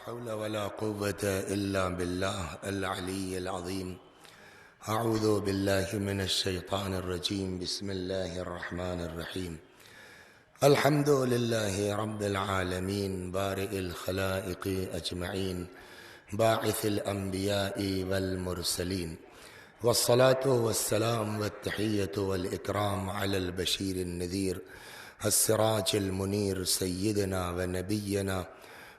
حول ولا قوة إلا بالله العلي العظيم. أعوذ بالله من الشيطان الرجيم. بسم الله الرحمن الرحيم. الحمد لله رب العالمين بارئ الخلائق أجمعين باعث الأنبياء والمرسلين، والصلاة والسلام والتحية والإكرام على البشير النذير السراج المنير سيدنا ونبينا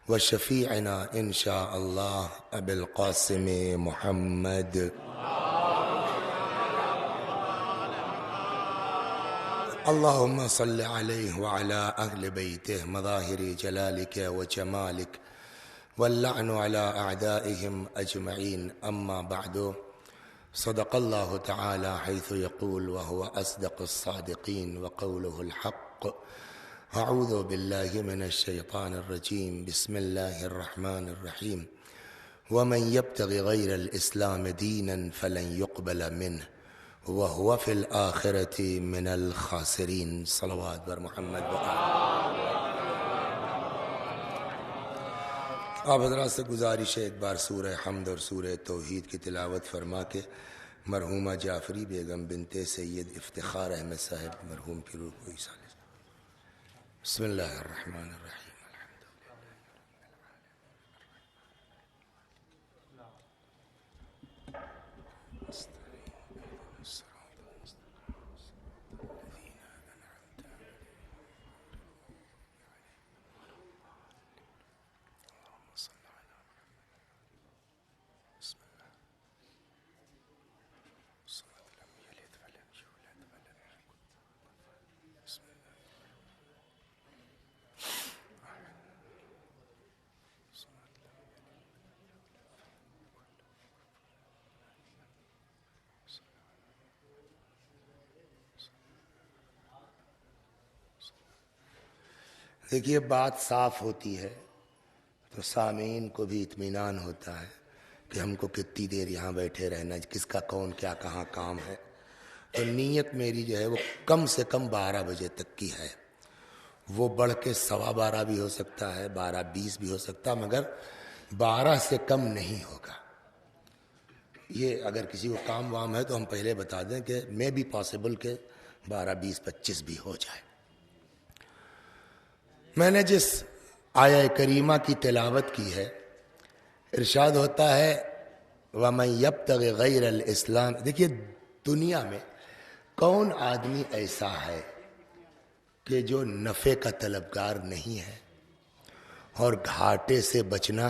وشفيعنا إن شاء الله أبي القاسم محمد. اللهم صل عليه وعلى أهل بيته مظاهر جلالك وجمالك، واللعن على أعدائهم أجمعين. أما بعد، صدق الله تعالى حيث يقول وهو أصدق الصادقين وقوله الحق. أعوذ بالله من الشيطان الرجيم. بسم الله الرحمن الرحيم. ومن يبتغ غير الإسلام دينا فلن يقبل منه وهو في الآخرة من الخاسرين. صلوات بر محمد آپ حضرات سے گزارش ہے ایک بار سورہ حمد اور سورہ توحید کی تلاوت فرما کے مرحومہ جعفری بیگم بنت سید افتخار احمد صاحب مرحوم کی روح کو ایصال. بسم اللہ الرحمن الرحیم. دیکھیے، بات صاف ہوتی ہے تو سامعین کو بھی اطمینان ہوتا ہے کہ ہم کو کتنی دیر یہاں بیٹھے رہنا، کس کا کون کیا کہاں کام ہے. تو نیت میری جو ہے وہ کم سے کم 12 بجے تک کی ہے. وہ بڑھ کے 12:15 بھی ہو سکتا ہے، 12:20 بھی ہو سکتا ہے، مگر 12 سے کم نہیں ہوگا. یہ اگر کسی کو کام وام ہے تو ہم پہلے بتا دیں کہ میں بھی پاسبل کہ 12:20-25 بھی ہو جائے. میں نے جس آیہ کریمہ کی تلاوت کی ہے، ارشاد ہوتا ہے وَمَن يَبْتَغِ غَيْرَ الْإِسْلَامِ. دیکھیے، دنیا میں کون آدمی ایسا ہے کہ جو نفع کا طلبگار نہیں ہے اور گھاٹے سے بچنا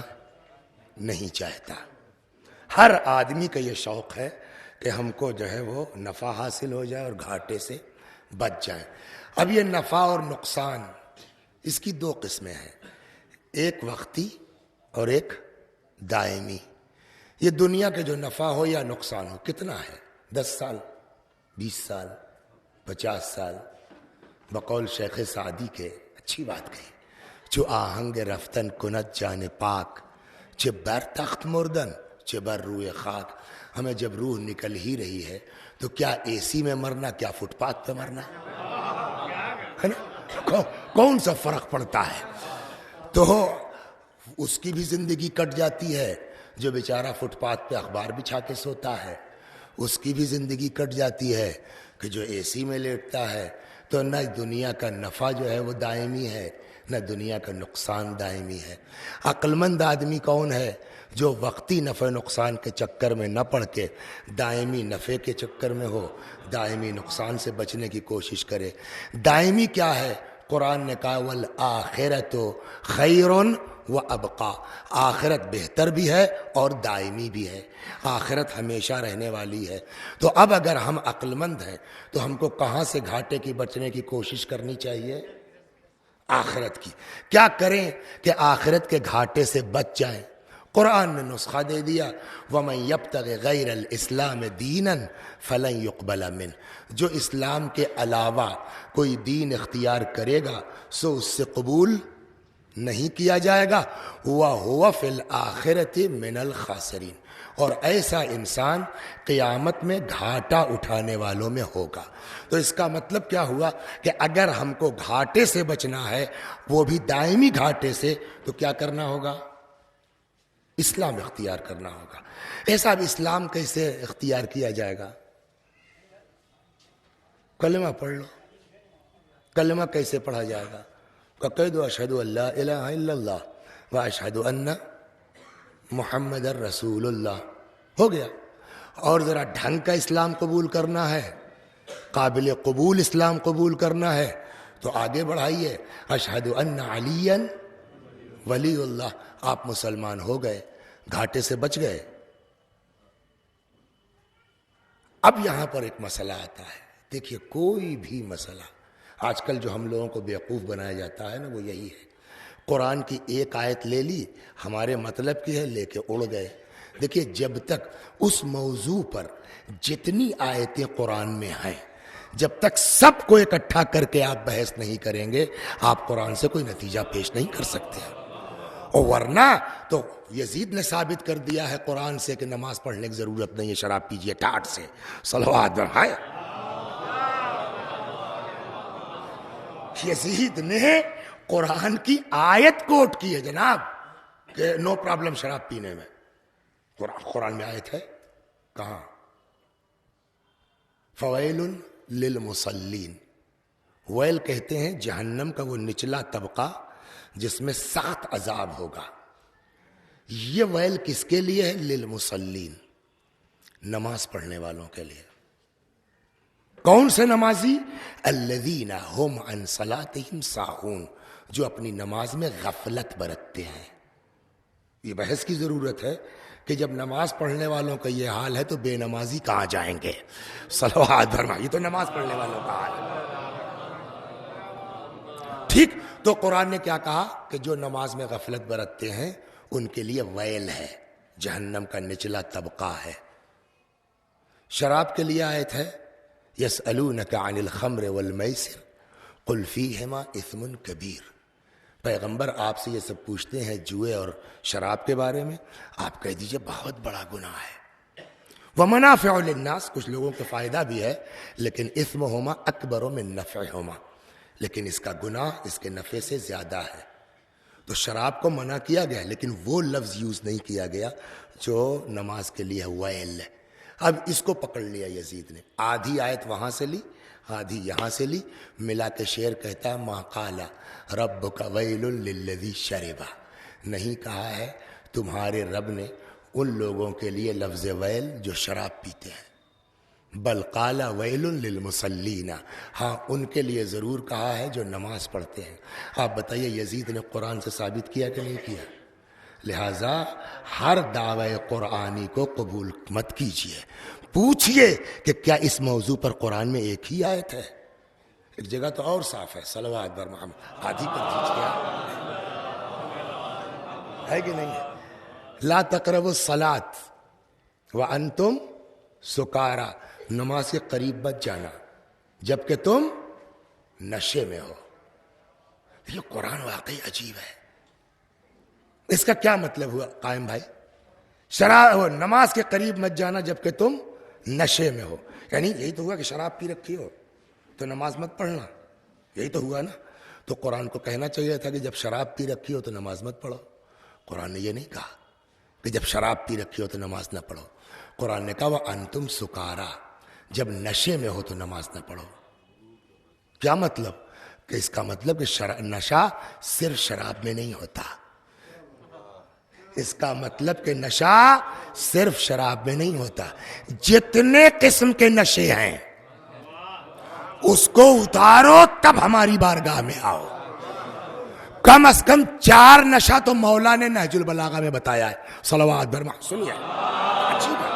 نہیں چاہتا. ہر آدمی کا یہ شوق ہے کہ ہم کو جو ہے وہ نفع حاصل ہو جائے اور گھاٹے سے بچ جائے. اب یہ نفع اور نقصان، اس کی 2 قسمیں ہیں، ایک وقتی اور ایک دائمی. یہ دنیا کے جو نفع ہو یا نقصان ہو کتنا ہے؟ 10 سال، 20 سال، 50 سال. بقول شیخ سعدی کے اچھی بات کہی، جو آہنگ رفتن کنت جان پاک، چہ بر تخت مردن چہ بر روئے خاک. ہمیں جب روح نکل ہی رہی ہے تو کیا اے سی میں مرنا، کیا فٹ پاتھ پہ مرنا ہے نا؟ کون سا فرق پڑتا ہے؟ تو اس کی بھی زندگی کٹ جاتی ہے جو بیچارہ فٹ پاتھ پہ اخبار بچھا کے سوتا ہے. اس کی بھی زندگی کٹ جاتی ہے کہ جو اے سی میں لیٹتا ہے. تو نہ دنیا کا نفع جو ہے وہ دائمی ہے، نہ دنیا کا نقصان دائمی ہے. عقل مند آدمی کون ہے؟ جو وقتی نفع نقصان کے چکر میں نہ پڑ کے دائمی نفع کے چکر میں ہو، دائمی نقصان سے بچنے کی کوشش کرے. دائمی کیا ہے؟ قرآن نے کہا والآخرۃ خیر و ابقا. آخرت بہتر بھی ہے اور دائمی بھی ہے. آخرت ہمیشہ رہنے والی ہے. تو اب اگر ہم عقل مند ہیں تو ہم کو کہاں سے گھاٹے کی بچنے کی کوشش کرنی چاہیے؟ آخرت کی. کیا کریں کہ آخرت کے گھاٹے سے بچ جائیں؟ قرآن نے نسخہ دے دیا وَمَن يَبْتَغِ غَيْرَ الْإِسْلَامِ دِينًا فَلَن يُقْبَلَ مِنْهُ. جو اسلام کے علاوہ کوئی دین اختیار کرے گا سو اس سے قبول نہیں کیا جائے گا. وَهُوَ فِي الْآخِرَةِ مِنَ الْخَاسِرِينَ. اور ایسا انسان قیامت میں گھاٹا اٹھانے والوں میں ہوگا. تو اس کا مطلب کیا ہوا کہ اگر ہم کو گھاٹے سے بچنا ہے، وہ بھی دائمی گھاٹے سے، تو کیا کرنا ہوگا؟ اسلام اختیار کرنا ہوگا۔ ایسا اب اسلام کیسے اختیار کیا جائے گا؟ کلمہ پڑھ لو۔ کلمہ کیسے پڑھا جائے گا؟ کہہ دو اشہد ان لا الہ الا اللہ و اشہد ان محمد رسول اللہ، ہو گیا۔ اور ذرا ڈھنگ کا اسلام قبول کرنا ہے، قابل قبول اسلام قبول کرنا ہے تو آگے بڑھائیے، اشہد ان علی ولی اللہ، آپ مسلمان ہو گئے، گھاٹے سے بچ گئے۔ اب یہاں پر ایک مسئلہ آتا ہے، دیکھیے کوئی بھی مسئلہ آج کل جو ہم لوگوں کو بیوقوف بنایا جاتا ہے نا، وہ یہی ہے، قرآن کی ایک آیت لے لی، ہمارے مطلب کی ہے، لے کے اڑ گئے۔ دیکھیے جب تک اس موضوع پر جتنی آیتیں قرآن میں ہیں، جب تک سب کو اکٹھا کر کے آپ بحث نہیں کریں گے، آپ قرآن سے کوئی نتیجہ پیش نہیں کر سکتے۔ اور ورنہ تو یزید نے ثابت کر دیا ہے قرآن سے کہ نماز پڑھنے کی ضرورت نہیں ہے، شراب پیجئے ٹاٹ سے، صلوات بڑھائے۔ یزید نے قرآن کی آیت کوٹ کی ہے جناب کہ نو پرابلم شراب پینے میں، قرآن میں آیت ہے کہاں؟ فویل للمصلین، ویل کہتے ہیں جہنم کا وہ نچلا طبقہ جس میں سخت عذاب ہوگا۔ یہ ویل کس کے لیے ہے؟ للمصلین، نماز پڑھنے والوں کے لیے۔ کون سے نمازی؟ الذین هم عن صلاتهم ساہون، جو اپنی نماز میں غفلت برتتے ہیں۔ یہ بحث کی ضرورت ہے کہ جب نماز پڑھنے والوں کا یہ حال ہے تو بے نمازی کہاں جائیں گے؟ صلوات فرمائیے، یہ تو نماز پڑھنے والوں کا حال ہے۔ ٹھیک، تو قرآن نے کیا کہا کہ جو نماز میں غفلت برتتے ہیں ان کے لیے ویل ہے، جہنم کا نچلا طبقہ ہے۔ شراب کے لیے آیت ہے یسألونک عن الخمر والمیسر قل فیہما اثم کبیر، پیغمبر آپ سے یہ سب پوچھتے ہیں جوئے اور شراب کے بارے میں، آپ کہہ دیجئے بہت بڑا گناہ ہے۔ ومنافع للناس، کچھ لوگوں کو فائدہ بھی ہے، لیکن اثمہما اکبر من نفعہما، لیکن اس کا گناہ اس کے نفع سے زیادہ ہے۔ تو شراب کو منع کیا گیا لیکن وہ لفظ یوز نہیں کیا گیا جو نماز کے لیے ویل ہے۔ اب اس کو پکڑ لیا یزید نے، آدھی آیت وہاں سے لی، آدھی یہاں سے لی، ملا کے شعر کہتا ہے ما قال ربک ویل للذی شرب، نہیں کہا ہے تمہارے رب نے ان لوگوں کے لیے لفظ ویل جو شراب پیتے ہیں، بل قال ویل للمصلین، ہاں ان کے لیے ضرور کہا ہے جو نماز پڑھتے ہیں۔ آپ بتائیے یزید نے قرآن سے ثابت کیا کہ نہیں کیا؟ لہٰذا ہر دعوی قرآنی کو قبول مت کیجیے، پوچھئے کہ کیا اس موضوع پر قرآن میں ایک ہی آیت ہے؟ ایک جگہ تو اور صاف ہے، صلوات بر محمد، آدھی کر دیجیے، ہے کہ نہیں ہے؟ لا تقربوا الصلاۃ وانتم سکارا، نماز کے قریب مت جانا جبکہ تم نشے میں ہو۔ یہ قرآن واقعی عجیب ہے۔ اس کا کیا مطلب ہوا قائم بھائی؟ نماز کے قریب مت جانا جبکہ تم نشے میں ہو، یعنی یہی تو ہوا کہ شراب پی رکھی ہو تو نماز مت پڑھنا، یہی تو ہوا نا۔ تو قرآن کو کہنا چاہیے تھا کہ جب شراب پی رکھی ہو تو نماز مت پڑھو۔ قرآن نے یہ نہیں کہا کہ جب شراب پی رکھی ہو تو نماز نہ پڑھو، قرآن نے کہا وَأَنْتُمْ سُكَارَى، جب نشے میں ہو تو نماز نہ پڑھو۔ کیا مطلب؟ کہ اس کا مطلب کہ نشہ صرف شراب میں نہیں ہوتا، اس کا مطلب کہ نشہ صرف شراب میں نہیں ہوتا، جتنے قسم کے نشے ہیں اس کو اتارو تب ہماری بارگاہ میں آؤ۔ کم از کم 4 نشہ تو مولا نے نہج البلاغہ میں بتایا ہے، صلوات برما، سنیے عجیب ہے۔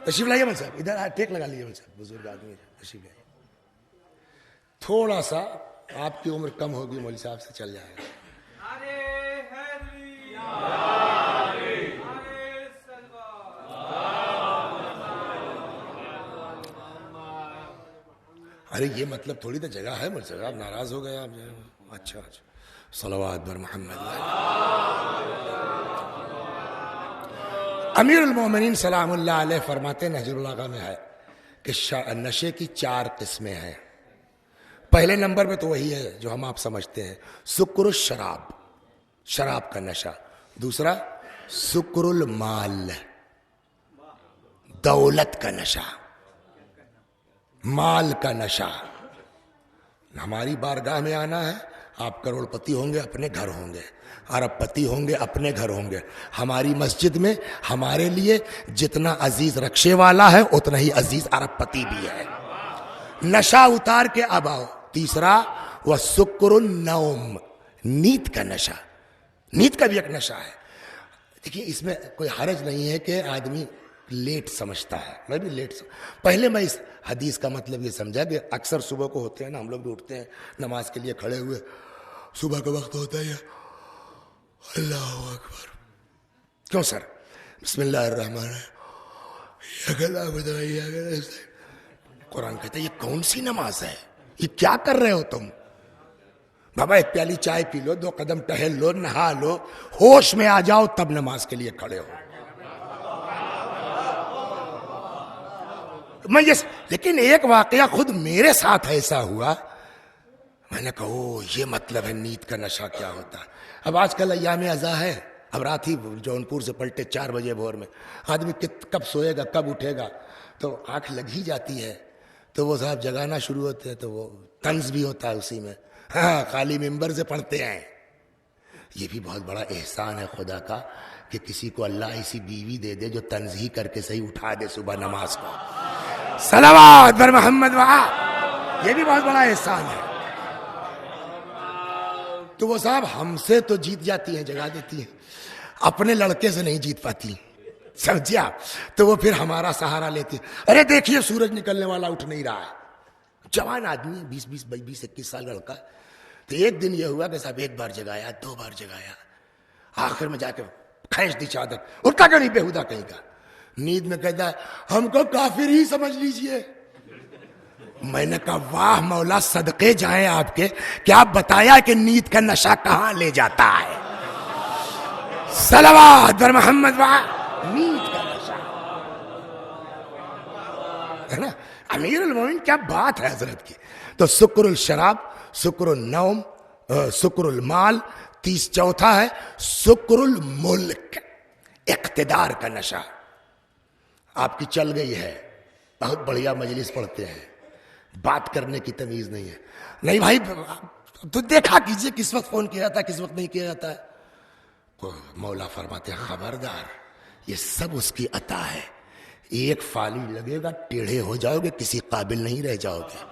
تشریف لائیے مول صاحب، ادھر ٹیک لگا لیجیے مول صاحب، بزرگ آدمی تشریف لائیے۔ تھوڑا سا آپ کی عمر کم ہوگی مول صاحب سے چل جائے گا۔ ارے یہ مطلب تھوڑی تو جگہ ہے مول صاحب، ناراض ہو گئے آپ؟ اچھا اچھا، صلوات بر محمد۔ امیر المومنین سلام اللہ علیہ فرماتے ہیں، نہج البلاغہ میں ہے کہ نشے کی 4 قسمیں ہیں۔ پہلے نمبر پہ تو وہی ہے جو ہم آپ سمجھتے ہیں، سکر الشراب، شراب کا نشہ. دوسرا سکر المال، دولت کا نشہ، مال کا نشہ. ہماری بارگاہ میں آنا ہے، آپ کروڑ پتی ہوں گے اپنے گھر ہوں گے، ارب پتی ہوں گے اپنے گھر ہوں گے. ہماری مسجد میں ہمارے لیے جتنا عزیز رکشے والا ہے اتنا ہی عزیز ارب پتی بھی ہے. نشہ اتار کے اب آؤ. تیسرا وہ سکر النوم، نیند کا نشہ. نیند کا بھی ایک نشہ ہے. دیکھیے اس میں کوئی حرج نہیں ہے کہ آدمی لیٹ سمجھتا ہے. میں بھی لیٹ پہلے میں اس حدیث کا مطلب یہ سمجھا کہ اکثر صبح کو ہوتے ہیں نا، ہم لوگ بھی اٹھتے ہیں نماز کے لیے کھڑے ہوئے، صبح کا وقت ہوتا ہے اللہ اکبر. کیوں سر؟ بسم اللہ الرحمن الرحیم. قرآن کہتا ہے یہ کون سی نماز ہے؟ یہ کیا کر رہے ہو تم؟ بابا ایک پیالی چائے پی لو، 2 قدم ٹہل لو، نہا لو، ہوش میں آ جاؤ، تب نماز کے لیے کھڑے ہو. لیکن ایک واقعہ خود میرے ساتھ ایسا ہوا، میں نے کہا او یہ مطلب ہے نیند کا نشہ کیا ہوتا ہے. اب آج کل ایام ازاں ہے، اب رات ہی جونپور سے پلٹے 4 بجے بھور میں، آدمی کب سوئے گا کب اٹھے گا، تو آنکھ لگ ہی جاتی ہے. تو وہ صاحب جگانا شروع ہوتے ہیں تو وہ طنز بھی ہوتا ہے اسی میں. ہاں خالی ممبر سے پڑھتے ہیں. یہ بھی بہت بڑا احسان ہے خدا کا کہ کسی کو اللہ ایسی بیوی دے دے جو طنز ہی کر کے صحیح اٹھا دے صبح نماز کو. صلوات بر محمد یہ بھی بہت بڑا احسان ہے. تو وہ صاحب ہم سے تو جیت جاتی ہیں، جگا دیتی ہیں، اپنے لڑکے سے نہیں جیت پاتی، سمجھے آپ؟ تو وہ پھر ہمارا سہارا لیتی. ارے دیکھیے سورج نکلنے والا اٹھ نہیں رہا ہے. جوان آدمی 20-21 سال لڑکا. تو ایک دن یہ ہوا کہ صاحب 1 بار جگایا، 2 بار جگایا، آخر میں جا کے کھینچ دی چادر. اٹھتا کہ نہیں بےہودہ کہیں کا. نیند میں کہتا ہے ہم کو کافر ہی سمجھ لیجئے. میں نے کہا واہ مولا صدقے جائیں آپ کے کہ آپ بتایا کہ نیند کا نشہ کہاں لے جاتا ہے. صلوات بر محمد نیند کا نشہ ہے نا. امیر المومنین کیا بات ہے حضرت کی. تو سکر الشراب، سکر النوم، سکر المال. چوتھا ہے سکر الملک، اقتدار کا نشہ. آپ کی چل گئی ہے، بہت بڑھیا مجلس پڑھتے ہیں، بات کرنے کی تمیز نہیں ہے. نہیں بھائی تو دیکھا کیجئے کس وقت فون کیا جاتا ہے کس وقت نہیں کیا جاتا ہے. تو مولا فرماتے ہیں خبردار، یہ سب اس کی عطا ہے. ایک فالی لگے گا ٹیڑھے ہو جاؤ گے، کسی قابل نہیں رہ جاؤ گے.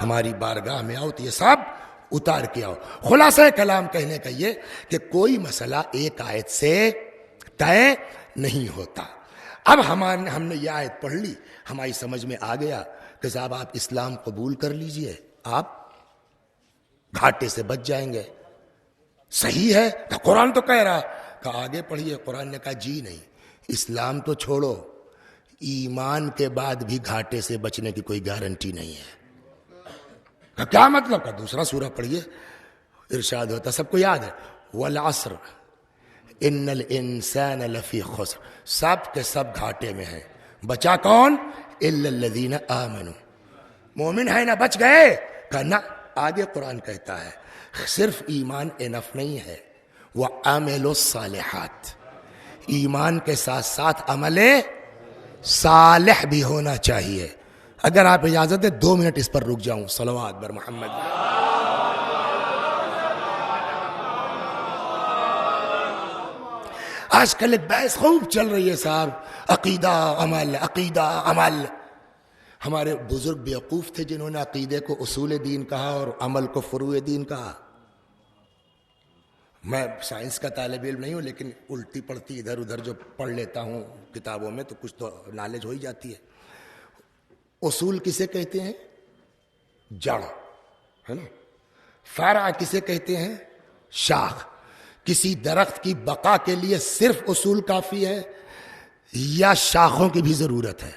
ہماری بارگاہ میں آؤ تو یہ سب اتار کے آؤ. خلاصہ کلام کہنے کا یہ کہ کوئی مسئلہ ایک آیت سے طے نہیں ہوتا. اب ہم نے یہ آیت پڑھ لی، ہماری سمجھ میں آ گیا کہ صاحب آپ اسلام قبول کر لیجئے، آپ گھاٹے سے بچ جائیں گے. صحیح ہے کہ قرآن تو کہہ رہا کہ آگے پڑھیے. قرآن نے کہا جی نہیں، اسلام تو چھوڑو، ایمان کے بعد بھی گھاٹے سے بچنے کی کوئی گارنٹی نہیں ہے. کیا مطلب؟ کا دوسرا سورہ پڑھیے، ارشاد ہوتا سب کو یاد ہے والعصر ان الانسان لفی خسر. سب کے سب گھاٹے میں ہیں. بچا کون؟ الا الذین آمنوا. مومن ہے نا بچ گئے؟ کہنا آگے قرآن کہتا ہے صرف ایمان انف نہیں ہے، وعملوا الصالحات. ایمان کے ساتھ ساتھ عمل صالح بھی ہونا چاہیے. اگر آپ اجازت ہے 2 منٹ اس پر رک جاؤں. صلوات بر محمد. آج کل ایک بحث خوب چل رہی ہے صاحب، عقیدہ عمل، عقیدہ عمل. ہمارے بزرگ بیوقوف تھے جنہوں نے عقیدے کو اصول دین کہا اور عمل کو فروع دین کہا. میں سائنس کا طالب علم نہیں ہوں، لیکن الٹی پڑتی ادھر ادھر جو پڑھ لیتا ہوں کتابوں میں تو کچھ تو نالج ہو ہی جاتی ہے. اصول کسے کہتے ہیں؟ جڑ ہے نا. فرع کسے کہتے ہیں؟ شاخ. کسی درخت کی بقا کے لیے صرف اصول کافی ہے یا شاخوں کی بھی ضرورت ہے؟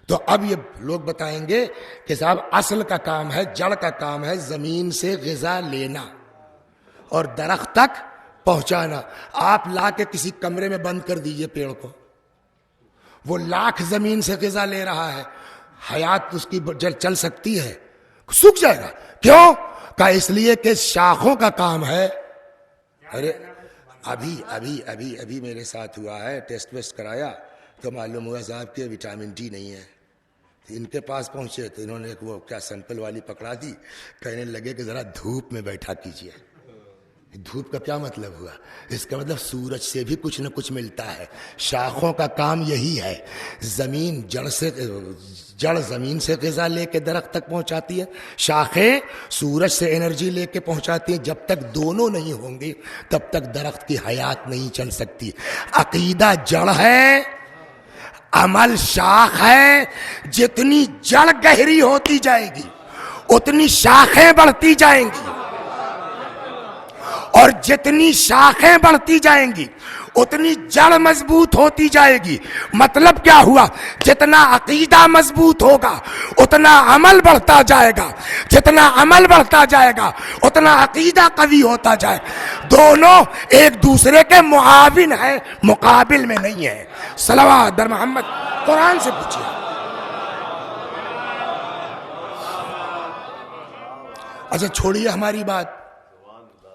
تو اب یہ لوگ بتائیں گے کہ صاحب اصل کا کام ہے، جڑ کا کام ہے زمین سے غذا لینا اور درخت تک پہنچانا. آپ لا کے کسی کمرے میں بند کر دیجئے پیڑ کو، وہ لاکھ زمین سے غذا لے رہا ہے، حیات اس کی چل سکتی ہے؟ سوکھ جائے گا. کیوں؟ کہ اس لیے کہ شاخوں کا کام ہے ارے ابھی میرے ساتھ ہوا ہے، ٹیسٹ ویسٹ کرایا تو معلوم ہوا صاحب کہ وٹامن ڈی نہیں ہے. ان کے پاس پہنچے تو انہوں نے وہ کیا سیمپل والی پکڑا دی، کہنے لگے کہ ذرا دھوپ میں بیٹھا کیجیے. دھوپ کا کیا مطلب ہوا؟ اس کا مطلب سورج سے بھی کچھ نہ کچھ ملتا ہے. شاخوں کا کام یہی ہے، جڑ زمین سے غذا لے کے درخت تک پہنچاتی ہے، شاخیں سورج سے انرجی لے کے پہنچاتی ہیں. جب تک دونوں نہیں ہوں گے تب تک درخت کی حیات نہیں چل سکتی. عقیدہ جڑ ہے، عمل شاخ ہے. جتنی جڑ گہری ہوتی جائے گی اتنی شاخیں بڑھتی جائیں گی، اور جتنی شاخیں بڑھتی جائیں گی اتنی جڑ مضبوط ہوتی جائے گی. مطلب کیا ہوا؟ جتنا عقیدہ مضبوط ہوگا اتنا عمل بڑھتا جائے گا، جتنا عمل بڑھتا جائے گا اتنا عقیدہ قوی ہوتا جائے. دونوں ایک دوسرے کے معاون ہیں، مقابل میں نہیں ہے. صلوات در محمد. قرآن سے پوچھیے. اچھا چھوڑیے ہماری بات،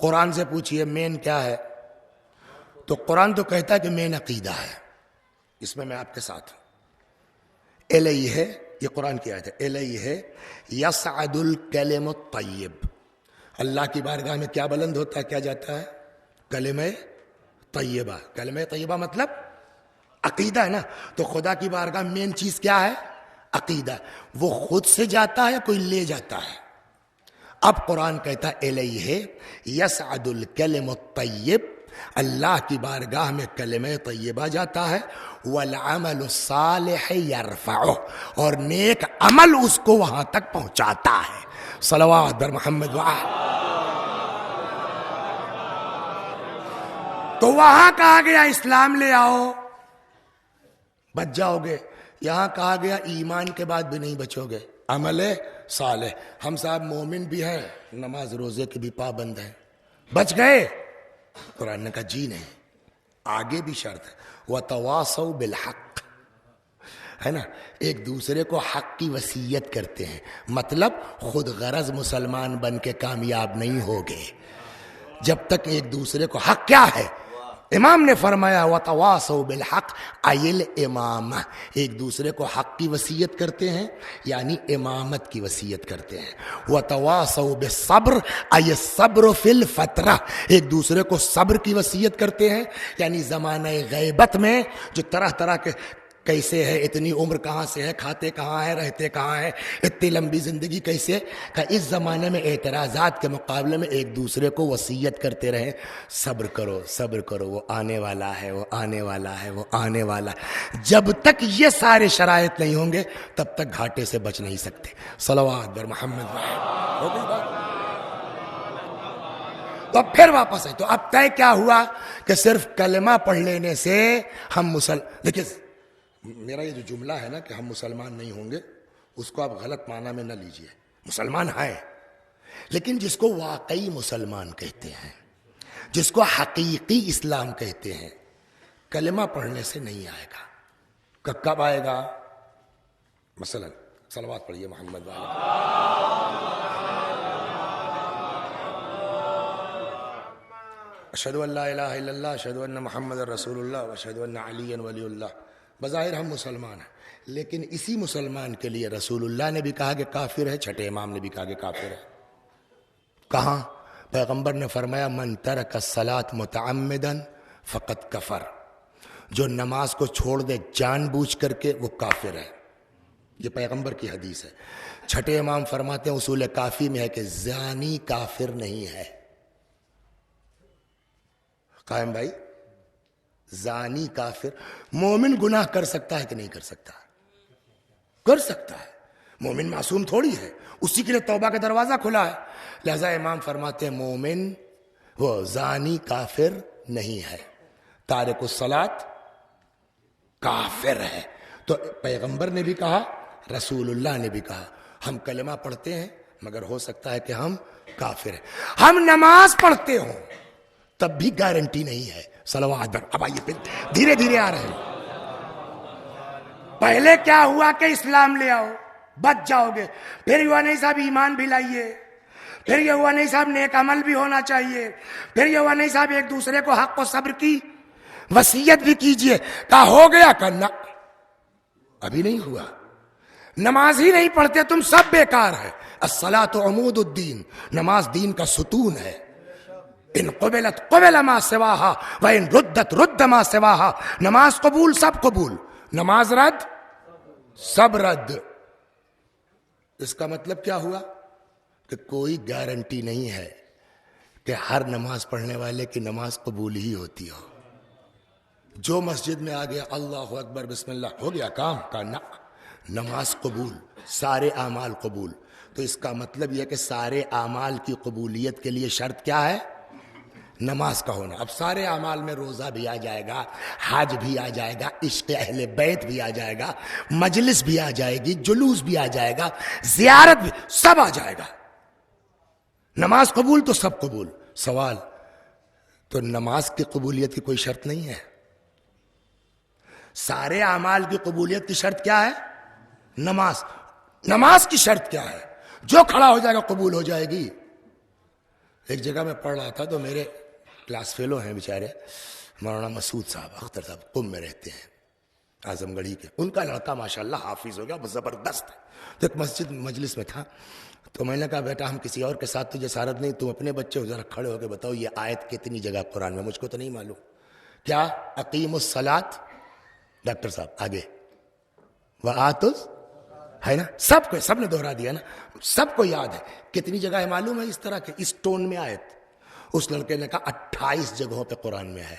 قرآن سے پوچھئے مین کیا ہے. تو قرآن تو کہتا ہے کہ مین عقیدہ ہے. اس میں آپ کے ساتھ ہوں. الیہ ہے، یہ قرآن کی آیت ہے، الیہ یصعد الکلم الطیب. اللہ کی بارگاہ میں کیا بلند ہوتا ہے، کیا جاتا ہے؟ کلمہ طیبہ. کلمہ طیبہ مطلب عقیدہ ہے نا. تو خدا کی بارگاہ میں مین چیز کیا ہے؟ عقیدہ. وہ خود سے جاتا ہے، کوئی لے جاتا ہے. اب قرآن کہتا ہے الیہ یصعد الکلم الطیب، اللہ کی بارگاہ میں کلمہ طیبہ جاتا ہے. والعمل الصالح یرفعہ، اور نیک عمل اس کو وہاں تک پہنچاتا ہے. صلوات بر محمد وآلہ. تو وہاں کہا گیا اسلام لے آؤ بچ جاؤ گے، یہاں کہا گیا ایمان کے بعد بھی نہیں بچو گے، عمل صالح. ہم صاحب مومن بھی ہیں، نماز روزے کے بھی پابند ہیں، بچ گئے؟ قرآن نے کہا جی نہیں، آگے بھی شرط ہے. وَتَوَاصَوْا بِالْحَقِّ، ہے نا، ایک دوسرے کو حق کی وصیت کرتے ہیں. مطلب خود غرض مسلمان بن کے کامیاب نہیں ہوگے جب تک ایک دوسرے کو حق کیا ہے. امام نے فرمایا وَتَوَاصَوْا بِالْحَقِّ أَيِ الْإِمَامَةِ، ایک دوسرے کو حق کی وصیت کرتے ہیں یعنی امامت کی وصیت کرتے ہیں. وَتَوَاصَوْا بِالصَّبْرِ أَيِ الصَّبْرُ فِي الْفَتْرَةِ، ایک دوسرے کو صبر کی وصیت کرتے ہیں یعنی زمانہ غیبت میں جو طرح طرح کے کیسے ہے، اتنی عمر کہاں سے ہے، کھاتے کہاں ہے، رہتے کہاں ہے، اتنی لمبی زندگی کیسے. کہ اس زمانے میں اعتراضات کے مقابلے میں ایک دوسرے کو وصیت کرتے رہیں صبر کرو صبر کرو، وہ آنے والا ہے، وہ آنے والا ہے، وہ آنے والا ہے. جب تک یہ سارے شرائط نہیں ہوں گے تب تک گھاٹے سے بچ نہیں سکتے. صلوات بر محمد. ہو گئی بات. تو پھر واپس ہے. تو اب طے کیا ہوا کہ صرف کلمہ پڑھ لینے سے ہم دیکھیے میرا یہ جو جملہ ہے نا کہ ہم مسلمان نہیں ہوں گے، اس کو آپ غلط معنی میں نہ لیجئے. مسلمان ہیں، لیکن جس کو واقعی مسلمان کہتے ہیں، جس کو حقیقی اسلام کہتے ہیں، کلمہ پڑھنے سے نہیں آئے گا. کب آئے گا؟ مثلا صلوات پڑھیے محمد والے. اشہدو ان لا الہ الا اللہ، اشہدو ان محمد رسول اللہ، واشہدو ان علی ولی اللہ. بظاہر ہم مسلمان ہیں، لیکن اسی مسلمان کے لیے رسول اللہ نے بھی کہا کہ کافر ہے، چھٹے امام نے بھی کہا کہ کافر ہے. کہاں؟ پیغمبر نے فرمایا من ترک الصلاۃ متعمدا فقد کفر، جو نماز کو چھوڑ دے جان بوجھ کر کے وہ کافر ہے. یہ پیغمبر کی حدیث ہے. چھٹے امام فرماتے ہیں اصول کافی میں ہے کہ زانی کافر نہیں ہے. قائم بھائی، زانی کافر. مومن گناہ کر سکتا ہے کہ نہیں کر سکتا؟ کر سکتا ہے. مومن معصوم تھوڑی ہے، اسی کے لیے توبہ کا دروازہ کھلا ہے. لہذا امام فرماتے ہیں مومن وہ زانی کافر نہیں ہے، تارک الصلاۃ کافر ہے. تو پیغمبر نے بھی کہا، رسول اللہ نے بھی کہا. ہم کلمہ پڑھتے ہیں مگر ہو سکتا ہے کہ ہم کافر ہیں. ہم نماز پڑھتے ہوں تب بھی گارنٹی نہیں ہے. صلوات. اب آئیے پھر دھیرے دھیرے آ رہے ہیں. پہلے کیا ہوا کہ اسلام لے آؤ بچ جاؤ گے، پھر ہوا نہیں صاحب ایمان بھی لائیے، پھر یہ ہوا نہیں صاحب نیک عمل بھی ہونا چاہیے، پھر یہ ہوا نہیں صاحب ایک دوسرے کو حق و صبر کی وصیت بھی کیجئے. کہا ہو گیا، کرنا ابھی نہیں ہوا. نماز ہی نہیں پڑھتے تم، سب بیکار ہے. الصلاۃ عمود الدین، نماز دین کا ستون ہے. ان قبلت قبل ما سواہا وان ردت رد ما سواہا. نماز قبول سب قبول، نماز رد سب رد. اس کا مطلب کیا ہوا کہ کوئی گارنٹی نہیں ہے کہ ہر نماز پڑھنے والے کی نماز قبول ہی ہوتی ہو. جو مسجد میں آ گیا اللہ اکبر بسم اللہ ہو گیا کام کا، نماز قبول، سارے اعمال قبول. تو اس کا مطلب یہ کہ سارے اعمال کی قبولیت کے لیے شرط کیا ہے؟ نماز کا ہونا. اب سارے اعمال میں روزہ بھی آ جائے گا، حج بھی آ جائے گا، عشق اہل بیت بھی آ جائے گا، مجلس بھی آ جائے گی، جلوس بھی آ جائے گا، زیارت بھی، سب آ جائے گا. نماز قبول تو سب قبول. سوال تو نماز کی قبولیت کی کوئی شرط نہیں ہے؟ سارے اعمال کی قبولیت کی شرط کیا ہے؟ نماز. نماز کی شرط کیا ہے؟ جو کھڑا ہو جائے گا قبول ہو جائے گی. ایک جگہ میں پڑھ رہا تھا تو میرے کلاس فیلو ہیں بیچارے مولانا مسعود صاحب، اختر صاحب، قم میں رہتے ہیں، اعظم گڑھی کے. ان کا لڑکا ماشاءاللہ حافظ ہو گیا، زبردست ہے. تو ایک مسجد مجلس میں تھا تو میں نے کہا بیٹا ہم کسی اور کے ساتھ تو جسارت نہیں، تم اپنے بچے ہو، ذرا کھڑے ہو کے بتاؤ یہ آیت کتنی جگہ قرآن میں؟ مجھ کو تو نہیں معلوم. کیا؟ اقیم الصلاۃ. ڈاکٹر صاحب آگے وآتوا، ہے نا؟ سب نے دوہرا دیا نا، سب کو یاد ہے. کتنی جگہ ہے معلوم ہے اس طرح کے اس ٹون میں آیت؟ اس لڑکے نے کہا 28 جگہوں پہ قرآن میں ہے.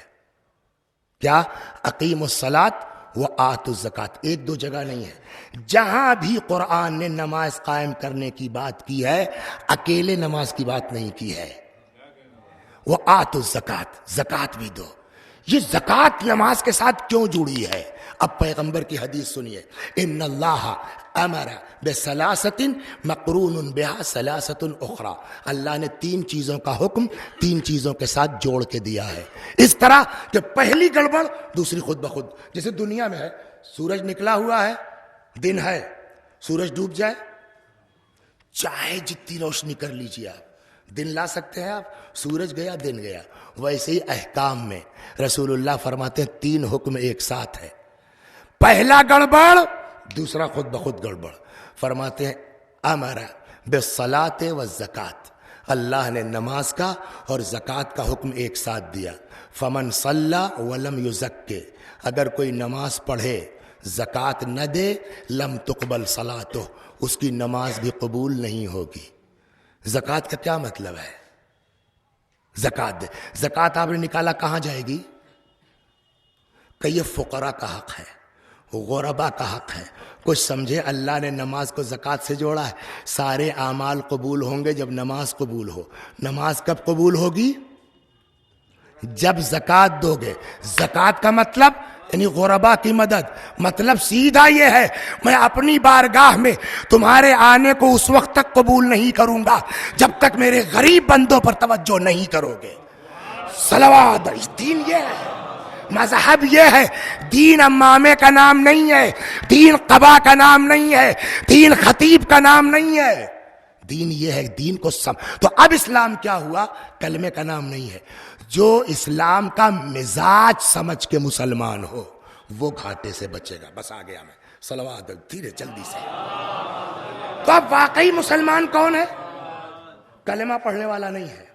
کیا؟ اقیم الصلاۃ وآتوا الزکات. ایک دو جگہ نہیں ہے. جہاں بھی قرآن نے نماز قائم کرنے کی بات کی ہے اکیلے نماز کی بات نہیں کی ہے. وآتوا الزکات، زکات بھی دو. یہ زکات نماز کے ساتھ کیوں جڑی ہے؟ اب پیغمبر کی حدیث سنیے، ان اللہ امر بثلاثۃ مقرون بها ثلاثۃ اخرى. اللہ نے 3 چیزوں کا حکم 3 چیزوں کے ساتھ جوڑ کے دیا ہے. اس طرح کہ پہلی گڑبڑ دوسری خود بخود. جیسے دنیا میں ہے، سورج نکلا ہوا ہے، دن ہے، سورج ڈوب جائے، چاہے جتنی روشنی کر لیجیے آپ، دن لا سکتے ہیں آپ، سورج گیا دن گیا. ویسے ہی احکام میں رسول اللہ فرماتے ہیں 3 حکم ایک ساتھ ہے. پہلا گڑبڑ دوسرا خود بخود گڑبڑ. فرماتے ہیں امر بالصلاۃ والزکات، اللہ نے نماز کا اور زکوٰۃ کا حکم ایک ساتھ دیا. فمن صلی ولم یزک، اگر کوئی نماز پڑھے زکوٰۃ نہ دے لم تقبل صلاتہ، اس کی نماز بھی قبول نہیں ہوگی. زکوٰۃ کا کیا مطلب ہے؟ زکوٰۃ دے. زکوٰۃ آپ نے نکالا کہاں جائے گی؟ کہ یہ فقراء کا حق ہے، غربا کا حق ہے. کچھ سمجھے اللہ نے نماز کو زکوٰۃ سے جوڑا ہے. سارے اعمال قبول ہوں گے جب نماز قبول ہو. نماز کب قبول ہوگی؟ جب زکوٰۃ دو گے. زکوٰۃ کا مطلب یعنی غربا کی مدد. مطلب سیدھا یہ ہے میں اپنی بارگاہ میں تمہارے آنے کو اس وقت تک قبول نہیں کروں گا جب تک میرے غریب بندوں پر توجہ نہیں کرو گے. صلوات. دین یہ ہے، مذہب یہ ہے. دین امامے کا نام نہیں ہے، دین قبا کا نام نہیں ہے، دین خطیب کا نام نہیں ہے. دین یہ ہے، دین کو تو اب اسلام کیا ہوا؟ کلمے کا نام نہیں ہے. جو اسلام کا مزاج سمجھ کے مسلمان ہو وہ گھاٹے سے بچے گا. بس آ گیا میں. صلوات. دھیرے جلدی سے. تو اب واقعی مسلمان کون ہے؟ کلمہ پڑھنے والا نہیں ہے،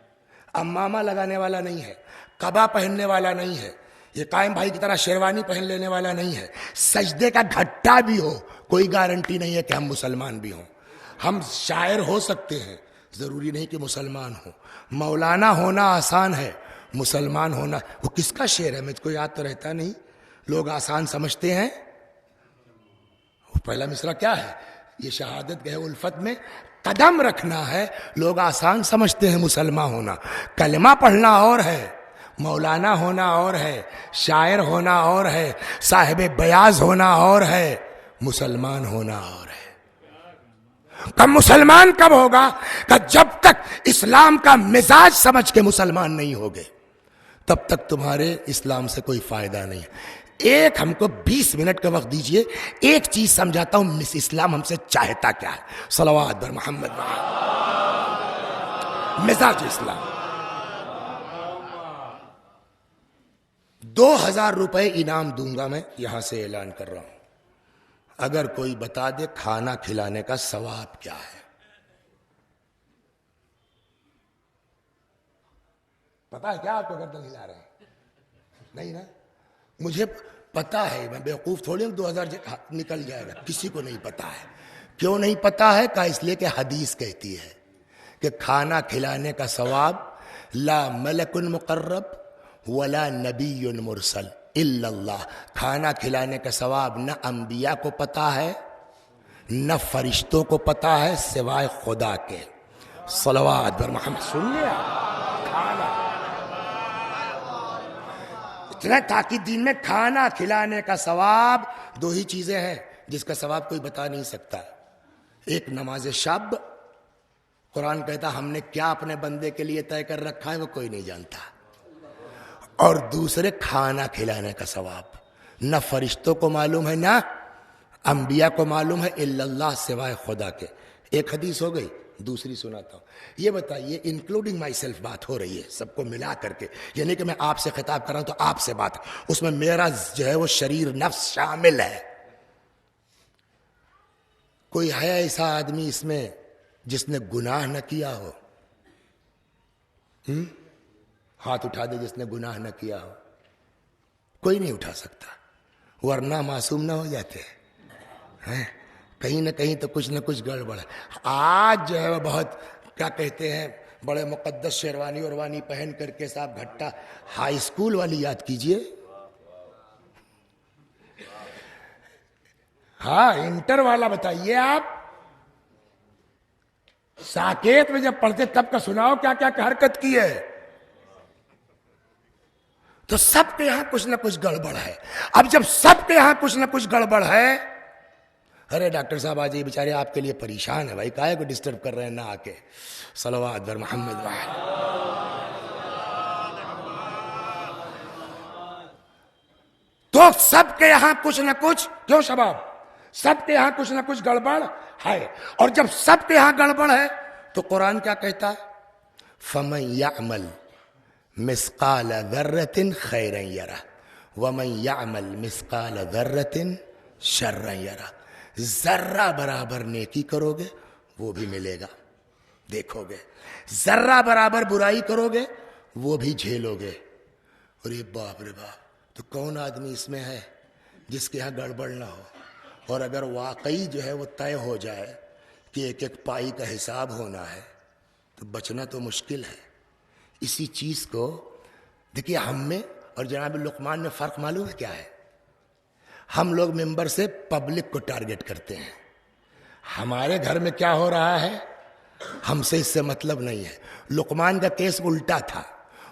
امامہ لگانے والا نہیں ہے، قبا پہننے والا نہیں ہے، یہ قائم بھائی کی طرح شیروانی پہن لینے والا نہیں ہے، سجدے کا گھٹا بھی ہو کوئی گارنٹی نہیں ہے کہ ہم مسلمان بھی ہوں. ہم شاعر ہو سکتے ہیں، ضروری نہیں کہ مسلمان ہوں. مولانا ہونا آسان ہے، مسلمان ہونا. وہ کس کا شعر ہے مجھ کو یاد تو رہتا نہیں. لوگ آسان سمجھتے ہیں. وہ پہلا مصرع کیا ہے؟ یہ شہادت گہ الفت میں قدم رکھنا ہے. لوگ آسان سمجھتے ہیں مسلمان ہونا. کلمہ پڑھنا اور ہے، مولانا ہونا اور ہے، شاعر ہونا اور ہے، صاحب بیاض ہونا اور ہے، مسلمان ہونا اور ہے. کب مسلمان کب ہوگا؟ کہ جب تک اسلام کا مزاج سمجھ کے مسلمان نہیں ہوگے تب تک تمہارے اسلام سے کوئی فائدہ نہیں. ایک ہم کو 20 منٹ کا وقت دیجئے، ایک چیز سمجھاتا ہوں اسلام ہم سے چاہتا کیا ہے. صلوات بر محمد. مزاج اسلام. 2000 روپے انعام دوں گا میں یہاں سے اعلان کر رہا ہوں اگر کوئی بتا دے کھانا کھلانے کا ثواب کیا ہے. پتا ہے کیا آپ کو گردن ہلا رہے ہیں؟ نہیں نا. مجھے پتا ہے, میں بیوقوف تھوڑی ہوں 2000 نکل جائے گا. کسی کو نہیں پتا ہے. کیوں نہیں پتا ہے؟ کہ اس لیے کہ حدیث کہتی ہے کہ کھانا کھلانے کا ثواب لا ملک مقرب ولا نبی مرسل الا اللہ. کھانا کھلانے کا ثواب نہ انبیاء کو پتا ہے نہ فرشتوں کو پتا ہے سوائے خدا کے. صلوات بر محمد. سن لیا کھانا اتنا تاکید دین میں. کھانا کھلانے کا ثواب 2 ہی چیزیں ہیں جس کا ثواب کوئی بتا نہیں سکتا. ایک نماز شب, قرآن کہتا ہم نے کیا اپنے بندے کے لیے طے کر رکھا ہے وہ کوئی نہیں جانتا. اور دوسرے کھانا کھلانے کا ثواب نہ فرشتوں کو معلوم ہے نہ انبیاء کو معلوم ہے الا اللہ سوائے خدا کے. ایک حدیث ہو گئی. دوسری سناتا ہوں. یہ بتائیے انکلوڈنگ مائی سیلف بات ہو رہی ہے سب کو ملا کر کے, یعنی کہ میں آپ سے خطاب کر رہا ہوں تو آپ سے بات, اس میں میرا جو ہے وہ شریر نفس شامل ہے. کوئی ہے ایسا آدمی اس میں جس نے گناہ نہ کیا ہو؟ ہاتھ اٹھا دے جس نے گناہ نہ کیا ہو. کوئی نہیں اٹھا سکتا ورنہ معصوم نہ ہو جاتے ہیں. کہیں نہ کہیں تو کچھ نہ کچھ گڑبڑ ہے. آج جو ہے وہ بہت کیا کہتے ہیں بڑے مقدس شیروانی اوروانی پہن کر کے صاحب گھٹا. ہائی اسکول والی یاد کیجئے. ہاں انٹر والا بتائیے آپ. ساکیت میں جب پڑھتے تب کا سناؤ کیا کیا حرکت کی ہے. تو سب کے یہاں کچھ نہ کچھ گڑبڑ ہے. اب جب سب کے یہاں کچھ نہ کچھ گڑبڑ ہے, ارے ڈاکٹر صاحب آج یہ بیچارے آپ کے لیے پریشان ہے بھائی, کاہے کو ڈسٹرب کر رہے ہیں نہ آ کے. صلوات بر محمد وعلی. تو سب کے یہاں کچھ نہ کچھ, کیوں شباب, سب کے یہاں کچھ نہ کچھ گڑبڑ ہے. اور جب سب کے یہاں گڑبڑ ہے تو قرآن کیا کہتا ہے؟ فَمَن يَعْمَلْ مِثْقَالَ ذَرَّةٍ خَيْرًا يَرَهُ وَمَن يَعْمَلْ مِثْقَالَ ذَرَّةٍ شَرًّا يَرَهُ. ذرہ برابر نیکی کرو گے وہ بھی ملے گا, دیکھو گے. ذرہ برابر برائی کرو گے وہ بھی جھیلو گے. ارے باپ رے باپ, تو کون آدمی اس میں ہے جس کے یہاں گڑبڑ نہ ہو؟ اور اگر واقعی جو ہے وہ طے ہو جائے کہ ایک ایک پائی کا حساب ہونا ہے تو بچنا تو مشکل ہے. اسی چیز کو دیکھیے ہم میں اور جناب لقمان میں فرق معلوم ہے کیا ہے؟ ہم لوگ ممبر سے پبلک کو ٹارگٹ کرتے ہیں. ہمارے گھر میں کیا ہو رہا ہے ہم سے اس سے مطلب نہیں ہے. لقمان کا کیس الٹا تھا,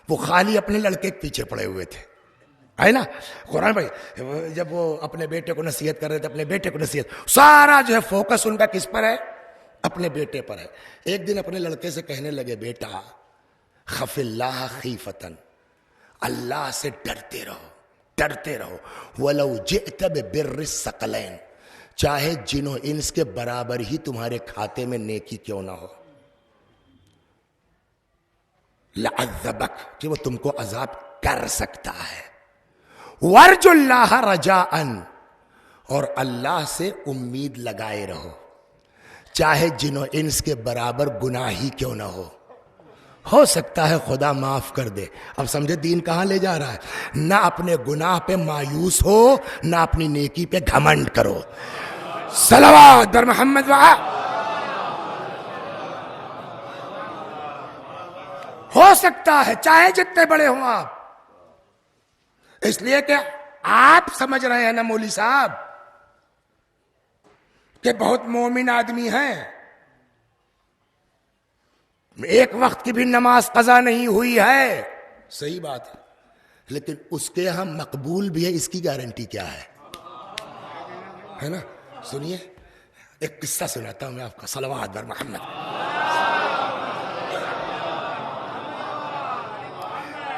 وہ خالی اپنے لڑکے کے پیچھے پڑے ہوئے تھے, ہے نا. قرآن بھائی جب وہ اپنے بیٹے کو نصیحت کر رہے تھے, اپنے بیٹے کو نصیحت, سارا جو ہے فوکس ان کا کس پر ہے؟ اپنے بیٹے پر ہے. ایک دن اپنے لڑکے سے کہنے لگے, بیٹا خف اللہ خیفتن, اللہ سے ڈرتے رہو, ڈرتے رہو. وَلَوْ جِئْتَ بِبِرِّ الثَّقَلَيْنِ, چاہے جن و انس کے برابر ہی تمہارے کھاتے میں نیکی کیوں نہ ہو. لَعَذَّبَكَ, کہ وہ تم کو عذاب کر سکتا ہے. وَارْجُ اللَّهَ رَجَاءً, اور اللہ سے امید لگائے رہو, چاہے جن و انس کے برابر گناہ ہی کیوں نہ ہو سکتا ہے خدا معاف کر دے. اب سمجھے دین کہاں لے جا رہا ہے؟ نہ اپنے گناہ پہ مایوس ہو, نہ اپنی نیکی پہ گھمنڈ کرو. صلوات بر محمد وعلی. ہو سکتا ہے چاہے جتنے بڑے ہوں آپ, اس لیے کہ آپ سمجھ رہے ہیں نا مولوی صاحب کہ بہت مومن آدمی ہیں, ایک وقت کی بھی نماز قضا نہیں ہوئی ہے, صحیح بات ہے, لیکن اس کے یہاں مقبول بھی ہے, اس کی گارنٹی کیا ہے نا. سنیے ایک قصہ سناتا ہوں میں آپ کو. صلوات بر محمد.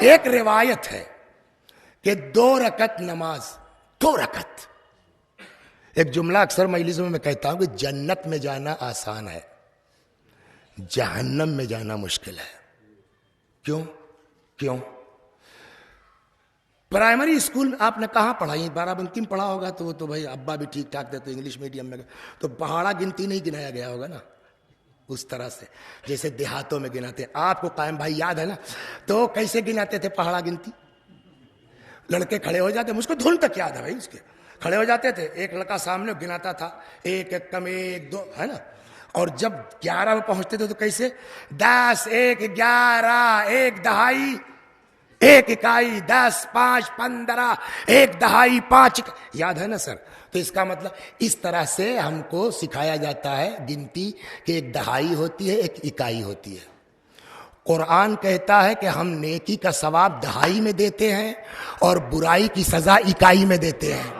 ایک روایت ہے کہ 2 رکعت نماز, 2 رکعت. ایک جملہ اکثر مجلسوں میں کہتا ہوں کہ جنت میں جانا آسان ہے, جہنم میں جانا مشکل ہے. کیوں؟ پرائمری اسکول میں آپ نے کہاں پڑھائی؟ بارہ بنکی میں پڑھا ہوگا تو وہ تو بھائی ابا بھی ٹھیک ٹھاک تھے تو انگلش میڈیم میں تو پہاڑا گنتی نہیں گنایا گیا ہوگا نا اس طرح سے جیسے دیہاتوں میں گناتے ہیں. آپ کو قائم بھائی یاد ہے نا تو کیسے گناتے تھے پہاڑا گنتی؟ لڑکے کھڑے ہو جاتے, مجھ کو دھن تک یاد ہے بھائی اس کے, کھڑے ہو جاتے تھے, ایک لڑکا سامنے گناتا تھا, ایک ایک کم ایک دو ہے نا, اور جب 11 میں پہنچتے تھے تو کیسے 10 1 11 1 دہائی 1 اکائی 10 5 15 1 دہائی 5 یاد ہے نا سر؟ تو اس کا مطلب اس طرح سے ہم کو سکھایا جاتا ہے گنتی کہ ایک دہائی ہوتی ہے ایک اکائی ہوتی ہے. قرآن کہتا ہے کہ ہم نیکی کا ثواب دہائی میں دیتے ہیں اور برائی کی سزا اکائی میں دیتے ہیں.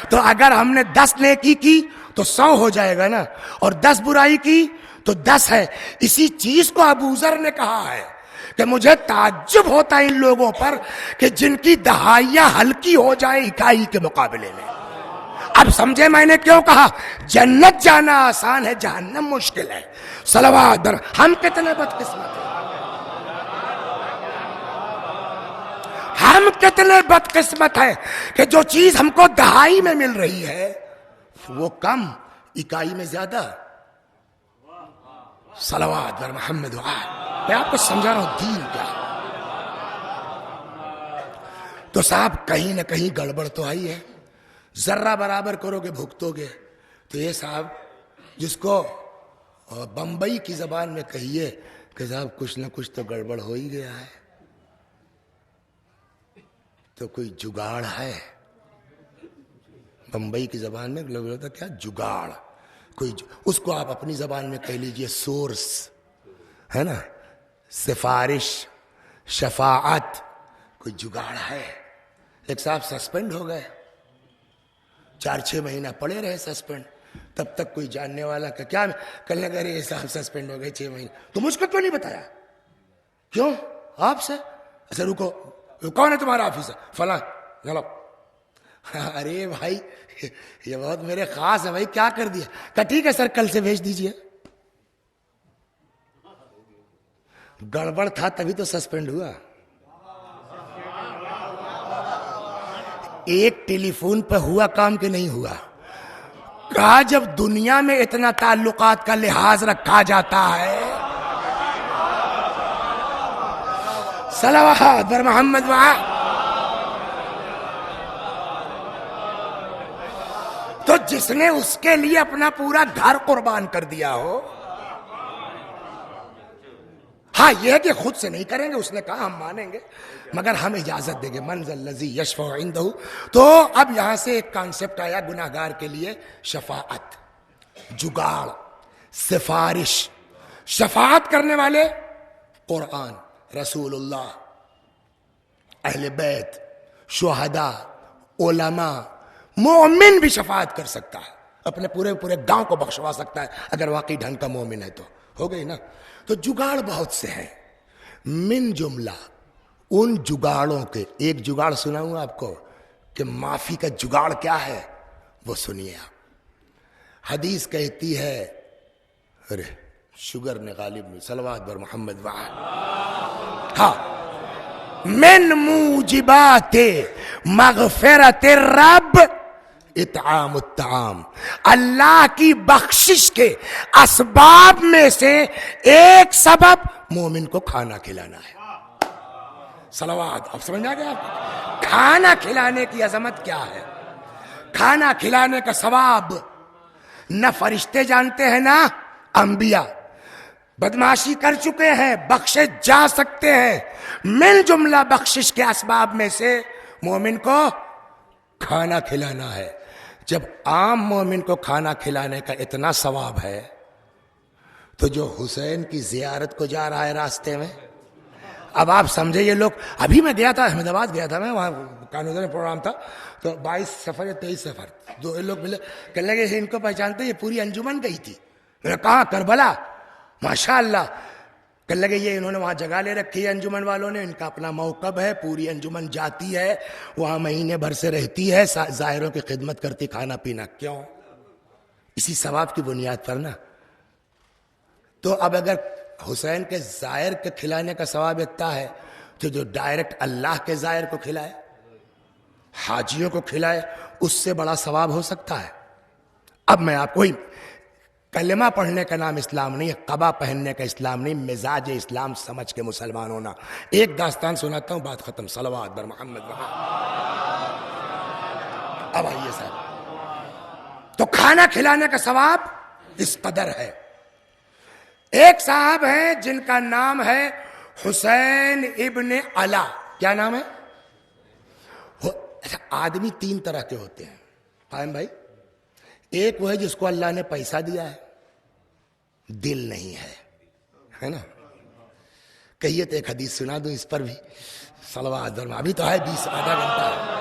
تو اگر ہم نے 10 نیکی کی تو 100 ہو جائے گا نا, اور 10 برائی کی تو 10 ہے. اسی چیز کو ابو ذر نے کہا ہے کہ مجھے تعجب ہوتا ہے ان لوگوں پر کہ جن کی دہائیاں ہلکی ہو جائے اکائی کے مقابلے میں. اب سمجھے میں نے کیوں کہا جنت جانا آسان ہے جہنم مشکل ہے. صلوات در ہم کتنے بدقسمت ہیں, ہم کتنے بدقسمت ہیں کہ جو چیز ہم کو دہائی میں مل رہی ہے وہ کم اکائی میں زیادہ. صلوات بر محمد و آل. میں آپ کو سمجھا رہا ہوں دین کیا. تو صاحب کہیں نہ کہیں گڑبڑ تو آئی ہے. ذرہ برابر کرو گے بھگتو گے. تو یہ صاحب جس کو بمبئی کی زبان میں کہیے کہ صاحب کچھ نہ کچھ تو گڑبڑ ہو ہی گیا ہے, تو کوئی جگاڑ ہے. بمبئی کی زبان میں لوگ ہوتا کیا جگاڑ, کوئی اس کو آپ اپنی زبان میں کہہ لیجئے سورس ہے نا, سفارش, شفاعت, کوئی جگاڑ ہے. ایک صاحب سسپینڈ ہو گئے, 4-6 مہینہ پڑے رہے سسپینڈ. تب تک کوئی جاننے والا کہ کیا کل نہ کرے صاحب سسپینڈ ہو گئے 6 مہینے, تو مجھ کو کیوں نہیں بتایا؟ کیوں آپ سے؟ اچھا رکو, کون ہے تمہارا آفیسر؟ فلاں. چلو. ارے بھائی یہ بہت میرے خاص ہے بھائی, کیا کر دیا؟ کہ ٹھیک ہے سر کل سے بھیج دیجئے. گڑبڑ تھا تبھی تو سسپینڈ ہوا. ایک ٹیلی فون پہ ہوا کام کہ نہیں ہوا. کہا جب دنیا میں اتنا تعلقات کا لحاظ رکھا جاتا ہے, صلوات بر محمد وآل, تو جس نے اس کے لیے اپنا پورا گھر قربان کر دیا ہو. ہاں یہ ہے کہ خود سے نہیں کریں گے, اس نے کہا ہم مانیں گے مگر ہم اجازت دیں گے. من ذا الذی یشفع عندہ. تو اب یہاں سے ایک کانسیپٹ آیا گناہگار کے لیے شفاعت, جگاڑ, سفارش. شفاعت کرنے والے قرآن, رسول اللہ, اہل بیت, شہداء, علماء. مومن بھی شفاعت کر سکتا ہے, اپنے پورے گاؤں کو بخشوا سکتا ہے اگر واقعی ڈھنگ کا مومن ہے تو. ہو گئی نا. تو جگاڑ بہت سے ہیں. من جملہ ان جگاڑوں کے ایک جگاڑ سناؤں آپ کو کہ معافی کا جگاڑ کیا ہے, وہ سنیے آپ. حدیث کہتی ہے, ارے شوگر نے غالب میں, صلوات بر محمد وآل. ہاں, من موجبات مغفرت الرب اطعام الطعام. اللہ کی بخشش کے اسباب میں سے ایک سبب مومن کو کھانا کھلانا ہے. صلوات. اب سمجھ آ گیا آپ کو کھانا کھلانے کی عظمت کیا ہے, کھانا کھلانے کا ثواب نہ فرشتے جانتے ہیں نہ انبیاء. بدمعاشی کر چکے ہیں, بخشے جا سکتے ہیں. من جملہ بخشش کے اسباب میں سے مومن کو کھانا کھلانا ہے. جب عام مومن کو کھانا کھلانے کا اتنا ثواب ہے تو جو حسین کی زیارت کو جا رہا ہے راستے میں, اب آپ سمجھے یہ لوگ. ابھی میں گیا تھا احمد آباد گیا تھا میں, وہاں کانوزر میں پروگرام تھا, تو 22 سفر یا 23 سفر, دو لوگ ملے, کہنے لگے ان کو پہچانتے, یہ پوری انجمن گئی تھی. میں نے کہا کربلا, ماشاء اللہ. کہنے لگے یہ انہوں نے وہاں جگہ لے رکھی ہے انجمن والوں نے, ان کا اپنا موقب ہے, پوری انجمن جاتی ہے وہاں مہینے بھر سے رہتی ہے, ظاہروں کی خدمت کرتی, کھانا پینا. کیوں؟ اسی ثواب کی بنیاد پر نا. تو اب اگر حسین کے زائر کے کھلانے کا ثواب اتنا ہے تو جو ڈائریکٹ اللہ کے زائر کو کھلائے, حاجیوں کو کھلائے, اس سے بڑا ثواب ہو سکتا ہے؟ اب میں آپ کو کلمہ پڑھنے کا نام اسلام نہیں ہے, قبا پہننے کا اسلام نہیں, مزاج اسلام سمجھ کے مسلمان ہونا. ایک داستان سناتا ہوں, بات ختم. صلوات بر محمد. اب آئیے صاحب, تو کھانا کھلانے کا ثواب اس قدر ہے. ایک صاحب ہیں جن کا نام ہے حسین ابن علا. کیا نام ہے؟ آدمی تین طرح کے ہوتے ہیں قائم بھائی. ایک وہ ہے جس کو اللہ نے پیسہ دیا ہے, دل نہیں ہے نا. کہیے تو ایک حدیث سنا دوں اس پر بھی. صلوات. ابھی تو ہے 20 آدھا گھنٹہ ہے.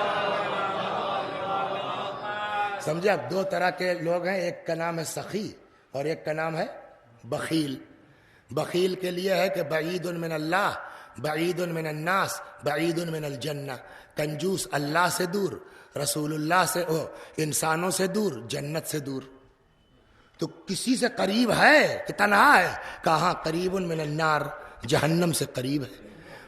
سمجھے آپ؟ دو طرح کے لوگ ہیں, ایک کا نام ہے سخی اور ایک کا نام ہے بخیل. بخیل کے لیے ہے کہ بعید من اللہ, بعید من الناس, بعید من الجنہ. کنجوس اللہ سے دور, رسول اللہ سے انسانوں سے دور, جنت سے دور. تو کسی سے قریب ہے کہ تنہا ہے؟ کہاں قریب من النار, جہنم سے قریب ہے.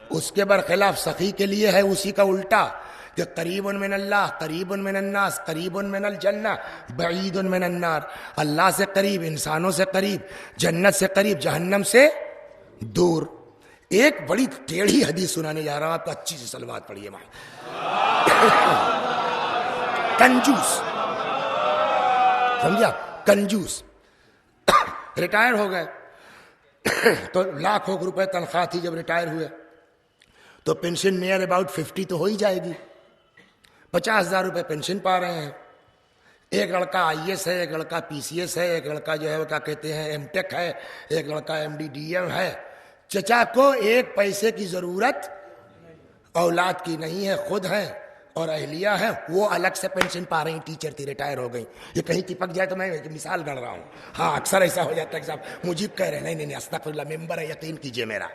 اس کے برخلاف سخی کے لیے ہے اسی کا الٹا کہ قریب من اللہ, قریب من الناس, قریب من الجنہ, بعید من النار. اللہ سے قریب, انسانوں سے قریب, جنت سے قریب, جہنم سے دور. ایک بڑی ٹیڑھی حدیث سنانے جا رہا ہوں آپ کو, اچھی سی صلوات پڑھیے. کنجوس, سمجھے آپ؟ کنجوس ریٹائر ہو گئے تو لاکھوں روپے تنخواہ تھی. جب ریٹائر ہوئے تو پینشن نیئر اباؤٹ 50 تو ہو ہی جائے گی. 50,000 روپے پینشن پا رہے ہیں. ایک لڑکا IAS ہے, ایک لڑکا PCS ہے, ایک لڑکا جو ہے وہ کیا کہتے ہیں MTech ہے, ایک لڑکا MD DM ہے. چچا کو ایک پیسے کی ضرورت اولاد کی نہیں ہے, خود ہیں اور اہلیہ ہیں, وہ الگ سے پینشن پا رہی. ٹیچر تھی, ریٹائر ہو گئی. یہ کہیں ٹپک جائے تو میں مثال گڑھ رہا ہوں. ہاں اکثر ایسا ہو جاتا ہے کہ صاحب مجیب کہہ رہے ہیں, نہیں استغفر اللہ, ممبر ہے, یقین کیجئے میرا.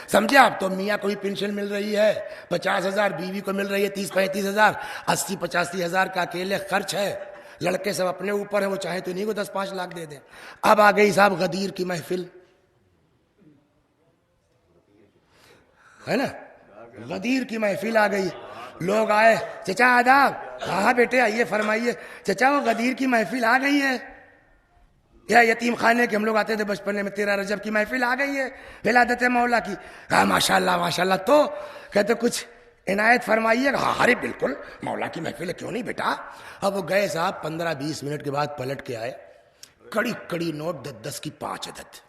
سمجھے آپ؟ تو میاں کو بھی پینشن مل رہی ہے 50,000, بیوی کو مل رہی ہے 30-35,000, 80-85,000 کا اکیلے خرچ ہے. لڑکے سب اپنے اوپر ہیں, وہ چاہے تو نہیں کو 10-5 لاکھ دے دیں. اب آ گئی صاحب غدیر کی محفل, ہے نا, غدیر کی محفل آ گئی. لوگ آئے, چچا آداب. ہاں بیٹے آئیے فرمائیے. چچا وہ غدیر کی محفل آ گئی ہے, یا یتیم خانے کے ہم لوگ آتے تھے بچپنے میں, 13 رجب کی محفل آ گئی ہے ولادت مولا کی. کہا ماشاء اللہ ماشاء اللہ. تو کہتے کچھ عنایت فرمائیے. ہاں ارے بالکل مولا کی محفل ہے, کیوں نہیں بیٹا. اب وہ گئے صاحب, 15-20 منٹ کے بعد پلٹ کے آئے, کڑی کڑی نوٹ 10 کی 5 عدد,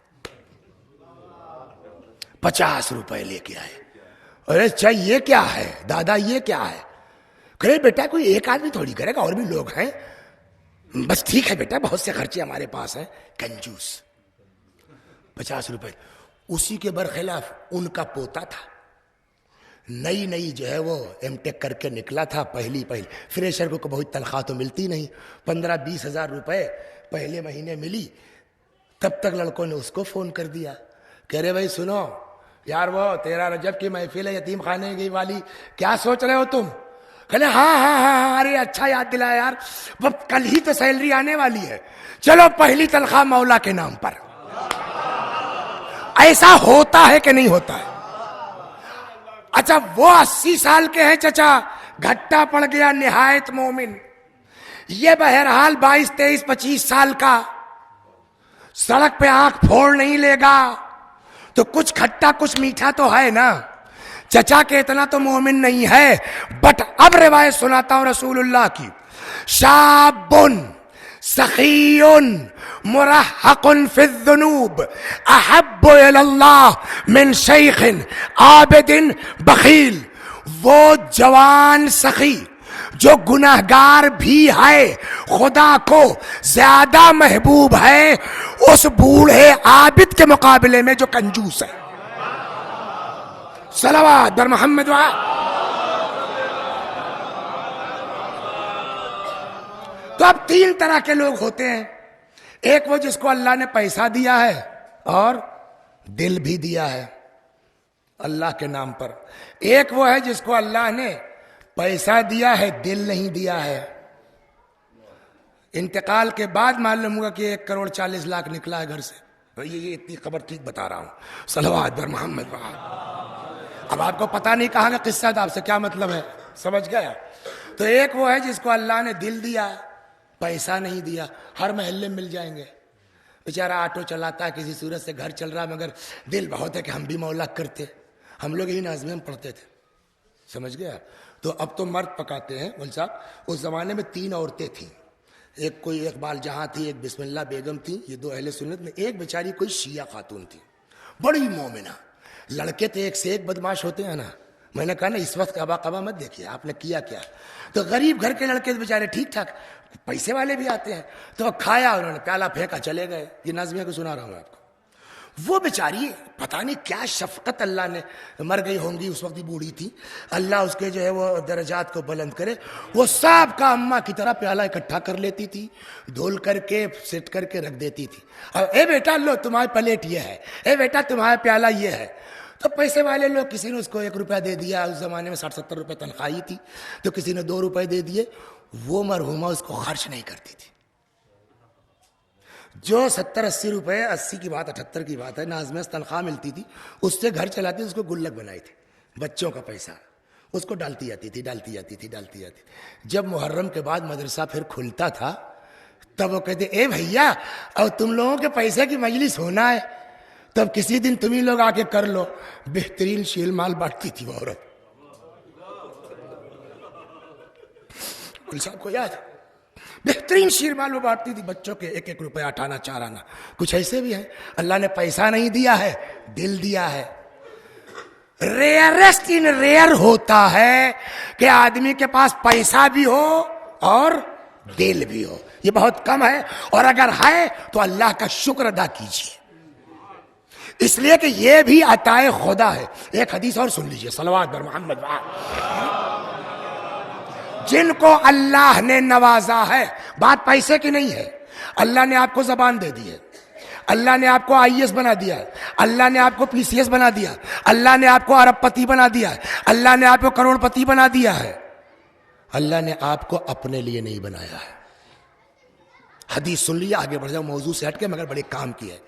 50 روپے لے کے آئے. ارے چاہیے یہ کیا ہے دادا, یہ کیا ہے؟ کہ بیٹا کوئی ایک آدمی تھوڑی کرے گا, اور بھی لوگ ہیں. بس ٹھیک ہے بیٹا, بہت سے خرچے ہمارے پاس ہیں. کنجوس. 50 روپے. اسی کے برخلاف ان کا پوتا تھا, نئی جو ہے وہ MTech کر کے نکلا تھا. پہلی فریشر کو بہت تنخواہ تو ملتی نہیں, 15-20 ہزار روپے پہلے مہینے ملی. تب تک لڑکوں نے اس کو فون کر دیا, کہہ رہے بھائی سنو یار, وہ 13 رجب کی محفل ہے یتیم خانے کی والی, کیا سوچ رہے ہو تم؟ کہنے ہاں ارے اچھا یاد دلایا یار, وہ کل ہی تو سیلری آنے والی ہے, چلو پہلی تنخواہ مولا کے نام پر. ایسا ہوتا ہے کہ نہیں ہوتا ہے؟ اچھا وہ 80 سال کے ہیں چچا, گھٹا پڑ گیا نہایت مومن. یہ بہرحال 22-23-25 سال کا سڑک پہ آنکھ پھوڑ نہیں لے گا, تو کچھ کھٹا کچھ میٹھا تو ہے نا. چچا کے اتنا تو مومن نہیں ہے. بٹ اب روایت سناتا ہوں رسول اللہ کی. شابن سخیون مرحق فی الذنوب احب الی اللہ من شیخ عابد بخیل. وہ جوان سخی جو گناہگار بھی ہے, خدا کو زیادہ محبوب ہے اس بوڑھے عابد کے مقابلے میں جو کنجوس ہے. صلوات بر محمد. تو اب 3 طرح کے لوگ ہوتے ہیں. ایک وہ جس کو اللہ نے پیسہ دیا ہے اور دل بھی دیا ہے اللہ کے نام پر. ایک وہ ہے جس کو اللہ نے پیسہ دیا ہے, دل نہیں دیا ہے. انتقال کے بعد معلوم ہوا کہ 1,40,00,000 نکلا ہے گھر سے. یہ اتنی خبر ٹھیک بتا رہا ہوں. صلوات بر محمد. اب آپ کو پتہ نہیں کہاں کا قصہ تھا، آپ سے کیا مطلب ہے، سمجھ گیا؟ تو ایک وہ ہے جس کو اللہ نے دل دیا، پیسہ نہیں دیا. ہر محلے میں مل جائیں گے. بیچارہ آٹو چلاتا ہے، کسی صورت سے گھر چل رہا، مگر دل بہت ہے کہ ہم بھی مولا کرتے. ہم لوگ یہی نازمیں پڑھتے تھے، سمجھ گیا؟ تو اب تو مرد پکاتے ہیں مول صاحب. اس زمانے میں 3 عورتیں تھیں. ایک کوئی اقبال جہاں تھی، ایک بسم اللہ بیگم تھی، یہ 2 اہل سنت میں. ایک بیچاری کوئی شیعہ خاتون تھی، بڑی مومنہ. لڑکے تو ایک سے ایک بدماش ہوتے ہیں نا. میں نے کہا نا اس وقت قبا قبا مت دیکھیے، آپ نے کیا کیا. تو غریب گھر کے لڑکے بیچارے ٹھیک ٹھاک، پیسے والے بھی آتے ہیں. تو کھایا انہوں نے، پیالہ پھینکا، چلے گئے. یہ نظمیہ کو سنا رہا ہوں آپ کو. وہ بیچاری پتہ نہیں کیا شفقت اللہ نے، مر گئی ہوں گی اس وقت بھی بوڑھی تھی، اللہ اس کے جو ہے وہ درجات کو بلند کرے. وہ صاحب کا اماں کی طرح پیالہ اکٹھا کر لیتی تھی، دھول کر کے سیٹ کر کے رکھ دیتی تھی. اور اے بیٹا لو تمہاری پلیٹ یہ ہے، اے بیٹا تمہارا پیالہ یہ ہے. تو پیسے والے لوگ، کسی نے اس کو 1 روپیہ دے دیا. اس زمانے میں 60-70 روپے تنخواہی تھی، تو کسی نے 2 روپے دے دیے. وہ مرحومہ اس کو خرچ نہیں کرتی تھی. جو 70-80 روپے، 80 کی بات 78 کی بات ہے، نازمہ تنخواہ ملتی تھی، اس سے گھر چلاتی. اس کو گلک بنائی تھی، بچوں کا پیسہ اس کو ڈالتی جاتی تھی. جب محرم کے بعد مدرسہ پھر کھلتا تھا، تب وہ کہتے اے بھیا اب تم لوگوں کے پیسے کی مجلس ہونا ہے، تب کسی دن تم ہی لوگ آ کے کر لو. بہترین شیل مال بانٹتی تھی وہ عورت. صاحب کو یاد، بہترین شیر مال وہ بانٹتی تھی. بچوں کے 1-1 روپیہ 8 آنا 4 آنا. کچھ ایسے بھی ہیں اللہ نے پیسہ نہیں دیا ہے، دل دیا ہے. ریئرسٹ ان ریئر ہوتا ہے کہ آدمی کے پاس پیسہ بھی ہو اور دل بھی ہو. یہ بہت کم ہے، اور اگر ہے تو اللہ کا شکر ادا کیجیے، اس لیے کہ یہ بھی عطائے خدا ہے. ایک حدیث اور سن لیجیے، صلوات بر محمد. جن کو اللہ نے نوازا ہے، بات پیسے کی نہیں ہے. اللہ نے آپ کو زبان دے دی ہے، اللہ نے آپ کو IAS بنا دیا ہے، اللہ نے آپ کو PCS بنا دیا، اللہ نے آپ کو ارب پتی بنا دیا ہے، اللہ نے آپ کو کروڑ پتی بنا دیا ہے. اللہ نے آپ کو اپنے لیے نہیں بنایا ہے. حدیث سن لیا، آگے بڑھ جاؤ، موضوع سے ہٹ کے مگر بڑے کام کی ہے.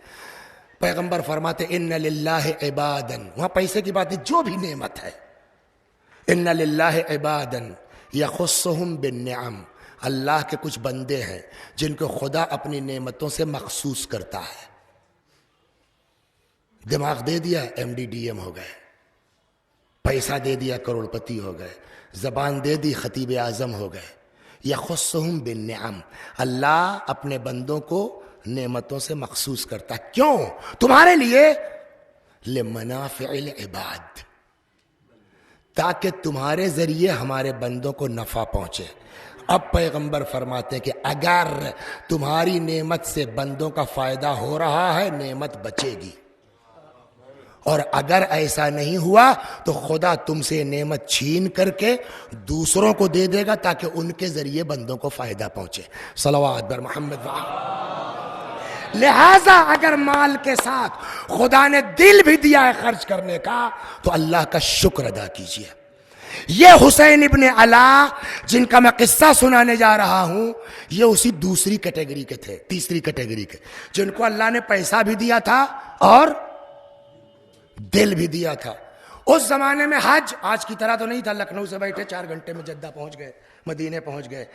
پیغمبر فرماتے ان للہ عبادا، وہاں پیسے کی بات ہے، جو بھی نعمت ہے، ان للہ عبادا یخصہم بالنعم، اللہ کے کچھ بندے ہیں جن کو خدا اپنی نعمتوں سے مخصوص کرتا ہے. دماغ دے دیا MD DM ہو گئے، پیسہ دے دیا کروڑ پتی ہو گئے، زبان دے دی خطیب اعظم ہو گئے. یخصہم بالنعم، اللہ اپنے بندوں کو نعمتوں سے مخصوص کرتا ہے. کیوں؟ تمہارے لیے، لمنافع العباد، تاکہ تمہارے ذریعے ہمارے بندوں کو نفع پہنچے. اب پیغمبر فرماتے ہیں کہ اگر تمہاری نعمت سے بندوں کا فائدہ ہو رہا ہے، نعمت بچے گی، اور اگر ایسا نہیں ہوا تو خدا تم سے نعمت چھین کر کے دوسروں کو دے دے گا تاکہ ان کے ذریعے بندوں کو فائدہ پہنچے. صلوات بر محمد. لہذا اگر مال کے ساتھ خدا نے دل بھی دیا ہے خرچ کرنے کا، تو اللہ کا شکر ادا کیجیے. یہ حسین ابن علا جن کا میں قصہ سنانے جا رہا ہوں، یہ اسی دوسری کیٹیگری کے تھے، تیسری کیٹیگری کے، جن کو اللہ نے پیسہ بھی دیا تھا اور دل بھی دیا تھا. اس زمانے میں حج آج کی طرح تو نہیں تھا، لکھنؤ سے بیٹھے 4 گھنٹے میں جدہ پہنچ گئے، مدینے پہنچ گئے.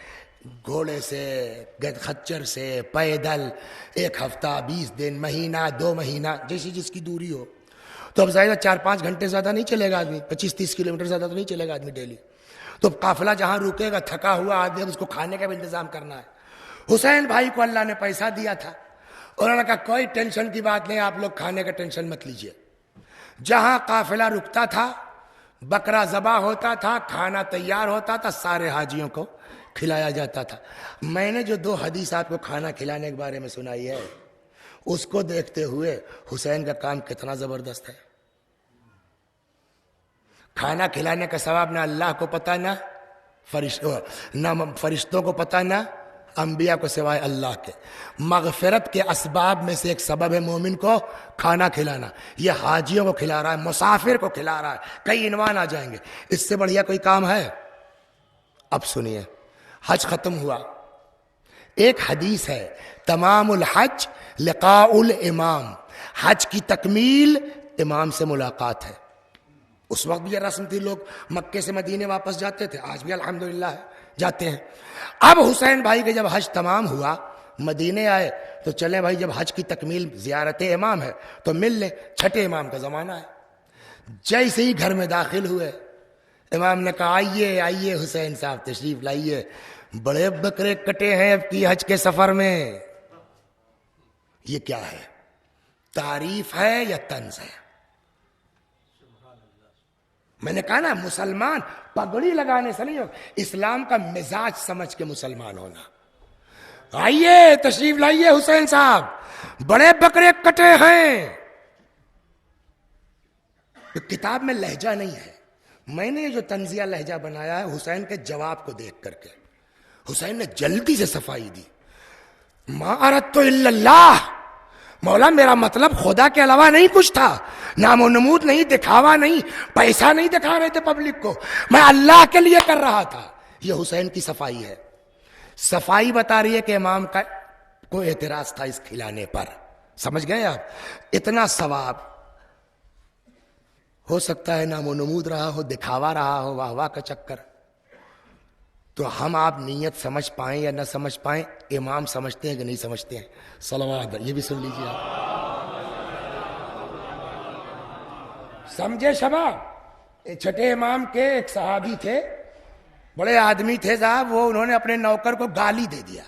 گھوڑے سے، خچر سے، پیدل 1 ہفتہ، 20 دن، مہینہ، 2 مہینہ، جیسی جس کی دوری ہو. تو اب ظاہر 4-5 گھنٹے زیادہ نہیں چلے گا آدمی، 25-30 کلومیٹر زیادہ تو نہیں چلے گا آدمی ڈیلی. تو قافلہ جہاں رکے گا، تھکا ہوا آدمی، اس کو کھانے کا بھی انتظام کرنا ہے. حسین بھائی کو اللہ نے پیسہ دیا تھا، انہوں نے کہا کوئی ٹینشن کی بات نہیں، آپ لوگ کھانے کا ٹینشن مت لیجیے. جہاں قافلہ رکتا تھا، بکرا ذبح ہوتا تھا، کھانا تیار ہوتا تھا، سارے حاجیوں کو کھلایا جاتا تھا. میں نے جو 2 حدیث آپ کو کھانا کھلانے کے بارے میں سنائی ہے، اس کو دیکھتے ہوئے حسین کا کام کتنا زبردست ہے. کھانا کھلانے کا ثواب نہ اللہ کو پتہ، نہ فرشتوں کو پتہ، نہ انبیاء کو سوائے اللہ کے. مغفرت کے اسباب میں سے ایک سبب ہے مومن کو کھانا کھلانا. یہ حاجیوں کو کھلا رہا ہے، مسافر کو کھلا رہا ہے، کئی عنوان آ جائیں گے. اس سے بڑھیا کوئی کام ہے؟ اب سنیے، حج ختم ہوا، ایک حدیث ہے تمام الحج لقاء الامام، حج کی تکمیل امام سے ملاقات ہے. اس وقت بھی یہ رسم تھی، لوگ مکے سے مدینے واپس جاتے تھے، آج بھی الحمدللہ جاتے ہیں. اب حسین بھائی کے جب حج تمام ہوا مدینے آئے تو چلے بھائی جب حج کی تکمیل زیارت امام ہے تو مل لیں، چھٹے امام کا زمانہ ہے. جیسے ہی گھر میں داخل ہوئے امام نے کہا آئیے آئیے حسین صاحب تشریف لائیے، بڑے بکرے کٹے ہیں اب کی حج کے سفر میں. یہ کیا ہے؟ تعریف ہے یا طنز ہے؟ میں نے کہا نا مسلمان پگڑی لگانے سے نہیں ہو، اسلام کا مزاج سمجھ کے مسلمان ہونا. آئیے تشریف لائیے حسین صاحب، بڑے بکرے کٹے ہیں. کتاب میں لہجہ نہیں ہے، میں نے جو طنزیہ لہجہ بنایا ہے حسین کے جواب کو دیکھ کر کے. حسین نے جلدی سے صفائی دی، ما اردت الا اللہ، مولا میرا مطلب خدا کے علاوہ نہیں کچھ تھا، نام و نمود نہیں، دکھاوا نہیں، پیسہ نہیں دکھا رہے تھے پبلک کو، میں اللہ کے لیے کر رہا تھا. یہ حسین کی صفائی ہے. صفائی بتا رہی ہے کہ امام کا کوئی اعتراض تھا اس کھلانے پر. سمجھ گئے آپ؟ اتنا ثواب. ہو سکتا ہے نام و نمود رہا ہو، دکھاوا رہا ہو، واہ واہ کا چکر. تو ہم آپ نیت سمجھ پائیں یا نہ سمجھ پائیں، امام سمجھتے ہیں کہ نہیں سمجھتے ہیں. صلوات. یہ بھی سن لیجیے آپ. سمجھے شباب؟ چھٹے امام کے ایک صحابی تھے، بڑے آدمی تھے صاحب، وہ انہوں نے اپنے نوکر کو گالی دے دیا.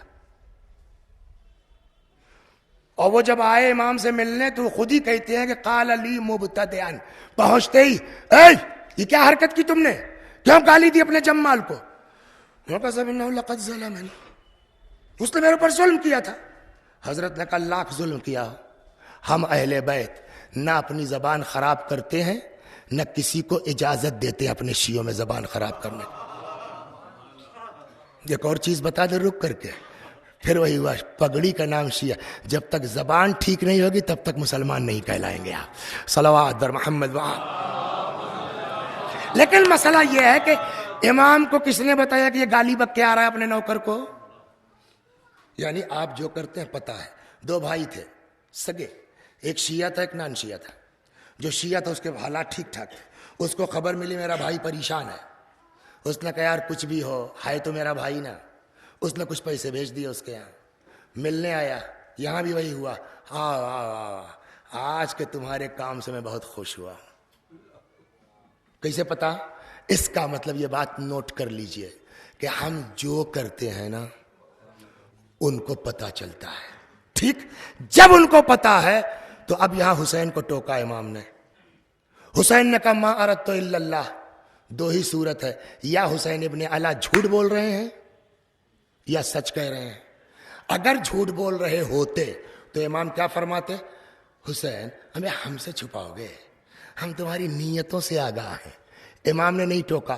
اور وہ جب آئے امام سے ملنے تو خود ہی کہتے ہیں کہ قال لی مبتدئن، پہنچتے ہی اے یہ کیا حرکت کی تم نے، کیوں گالی دی اپنے جمال کو؟ لقد ظلمنی، اس نے میرے اوپر ظلم کیا تھا. حضرت نے کہا لاکھ ظلم کیا ہو، ہم اہل بیت نہ اپنی زبان خراب کرتے ہیں نہ کسی کو اجازت دیتے ہیں اپنے شیعوں میں زبان خراب کرنے. ایک اور چیز بتا دے رک کر کے، پھر وہی ہوا پگڑی کا نام شیعہ. جب تک زبان ٹھیک نہیں ہوگی تب تک مسلمان نہیں کہلائیں گے آپ. صلوات بر محمد. لیکن مسئلہ یہ ہے کہ امام کو کس نے بتایا کہ یہ گالی بک کے آ رہا ہے اپنے نوکر کو؟ یعنی آپ جو کرتے ہیں پتہ ہے. دو بھائی تھے سگے، ایک شیعہ تھا ایک نان شیعہ تھا. جو شیعہ تھا اس کے حالات ٹھیک ٹھاک تھے، اس کو خبر ملی میرا بھائی پریشان ہے. اس نے کہا یار کچھ بھی ہو ہے تو میرا بھائی نا. اس نے کچھ پیسے بھیج دیے اس کے یہاں، ملنے آیا. یہاں بھی وہی ہوا، آج کے تمہارے کام سے میں بہت خوش ہوا. کیسے پتا؟ اس کا مطلب یہ بات نوٹ کر لیجئے کہ ہم جو کرتے ہیں نا ان کو پتا چلتا ہے. ٹھیک، جب ان کو پتا ہے تو اب یہاں حسین کو ٹوکا امام نے. حسین نے کہا ما اردت الا اللہ. دو ہی صورت ہے، یا حسین ابن علی جھوٹ بول رہے ہیں یا سچ کہہ رہے ہیں. اگر جھوٹ بول رہے ہوتے تو امام کیا فرماتے؟ حسین ہمیں ہم سے چھپاؤ گے، ہم تمہاری نیتوں سے آگاہ ہیں. امام نے نہیں ٹوکا.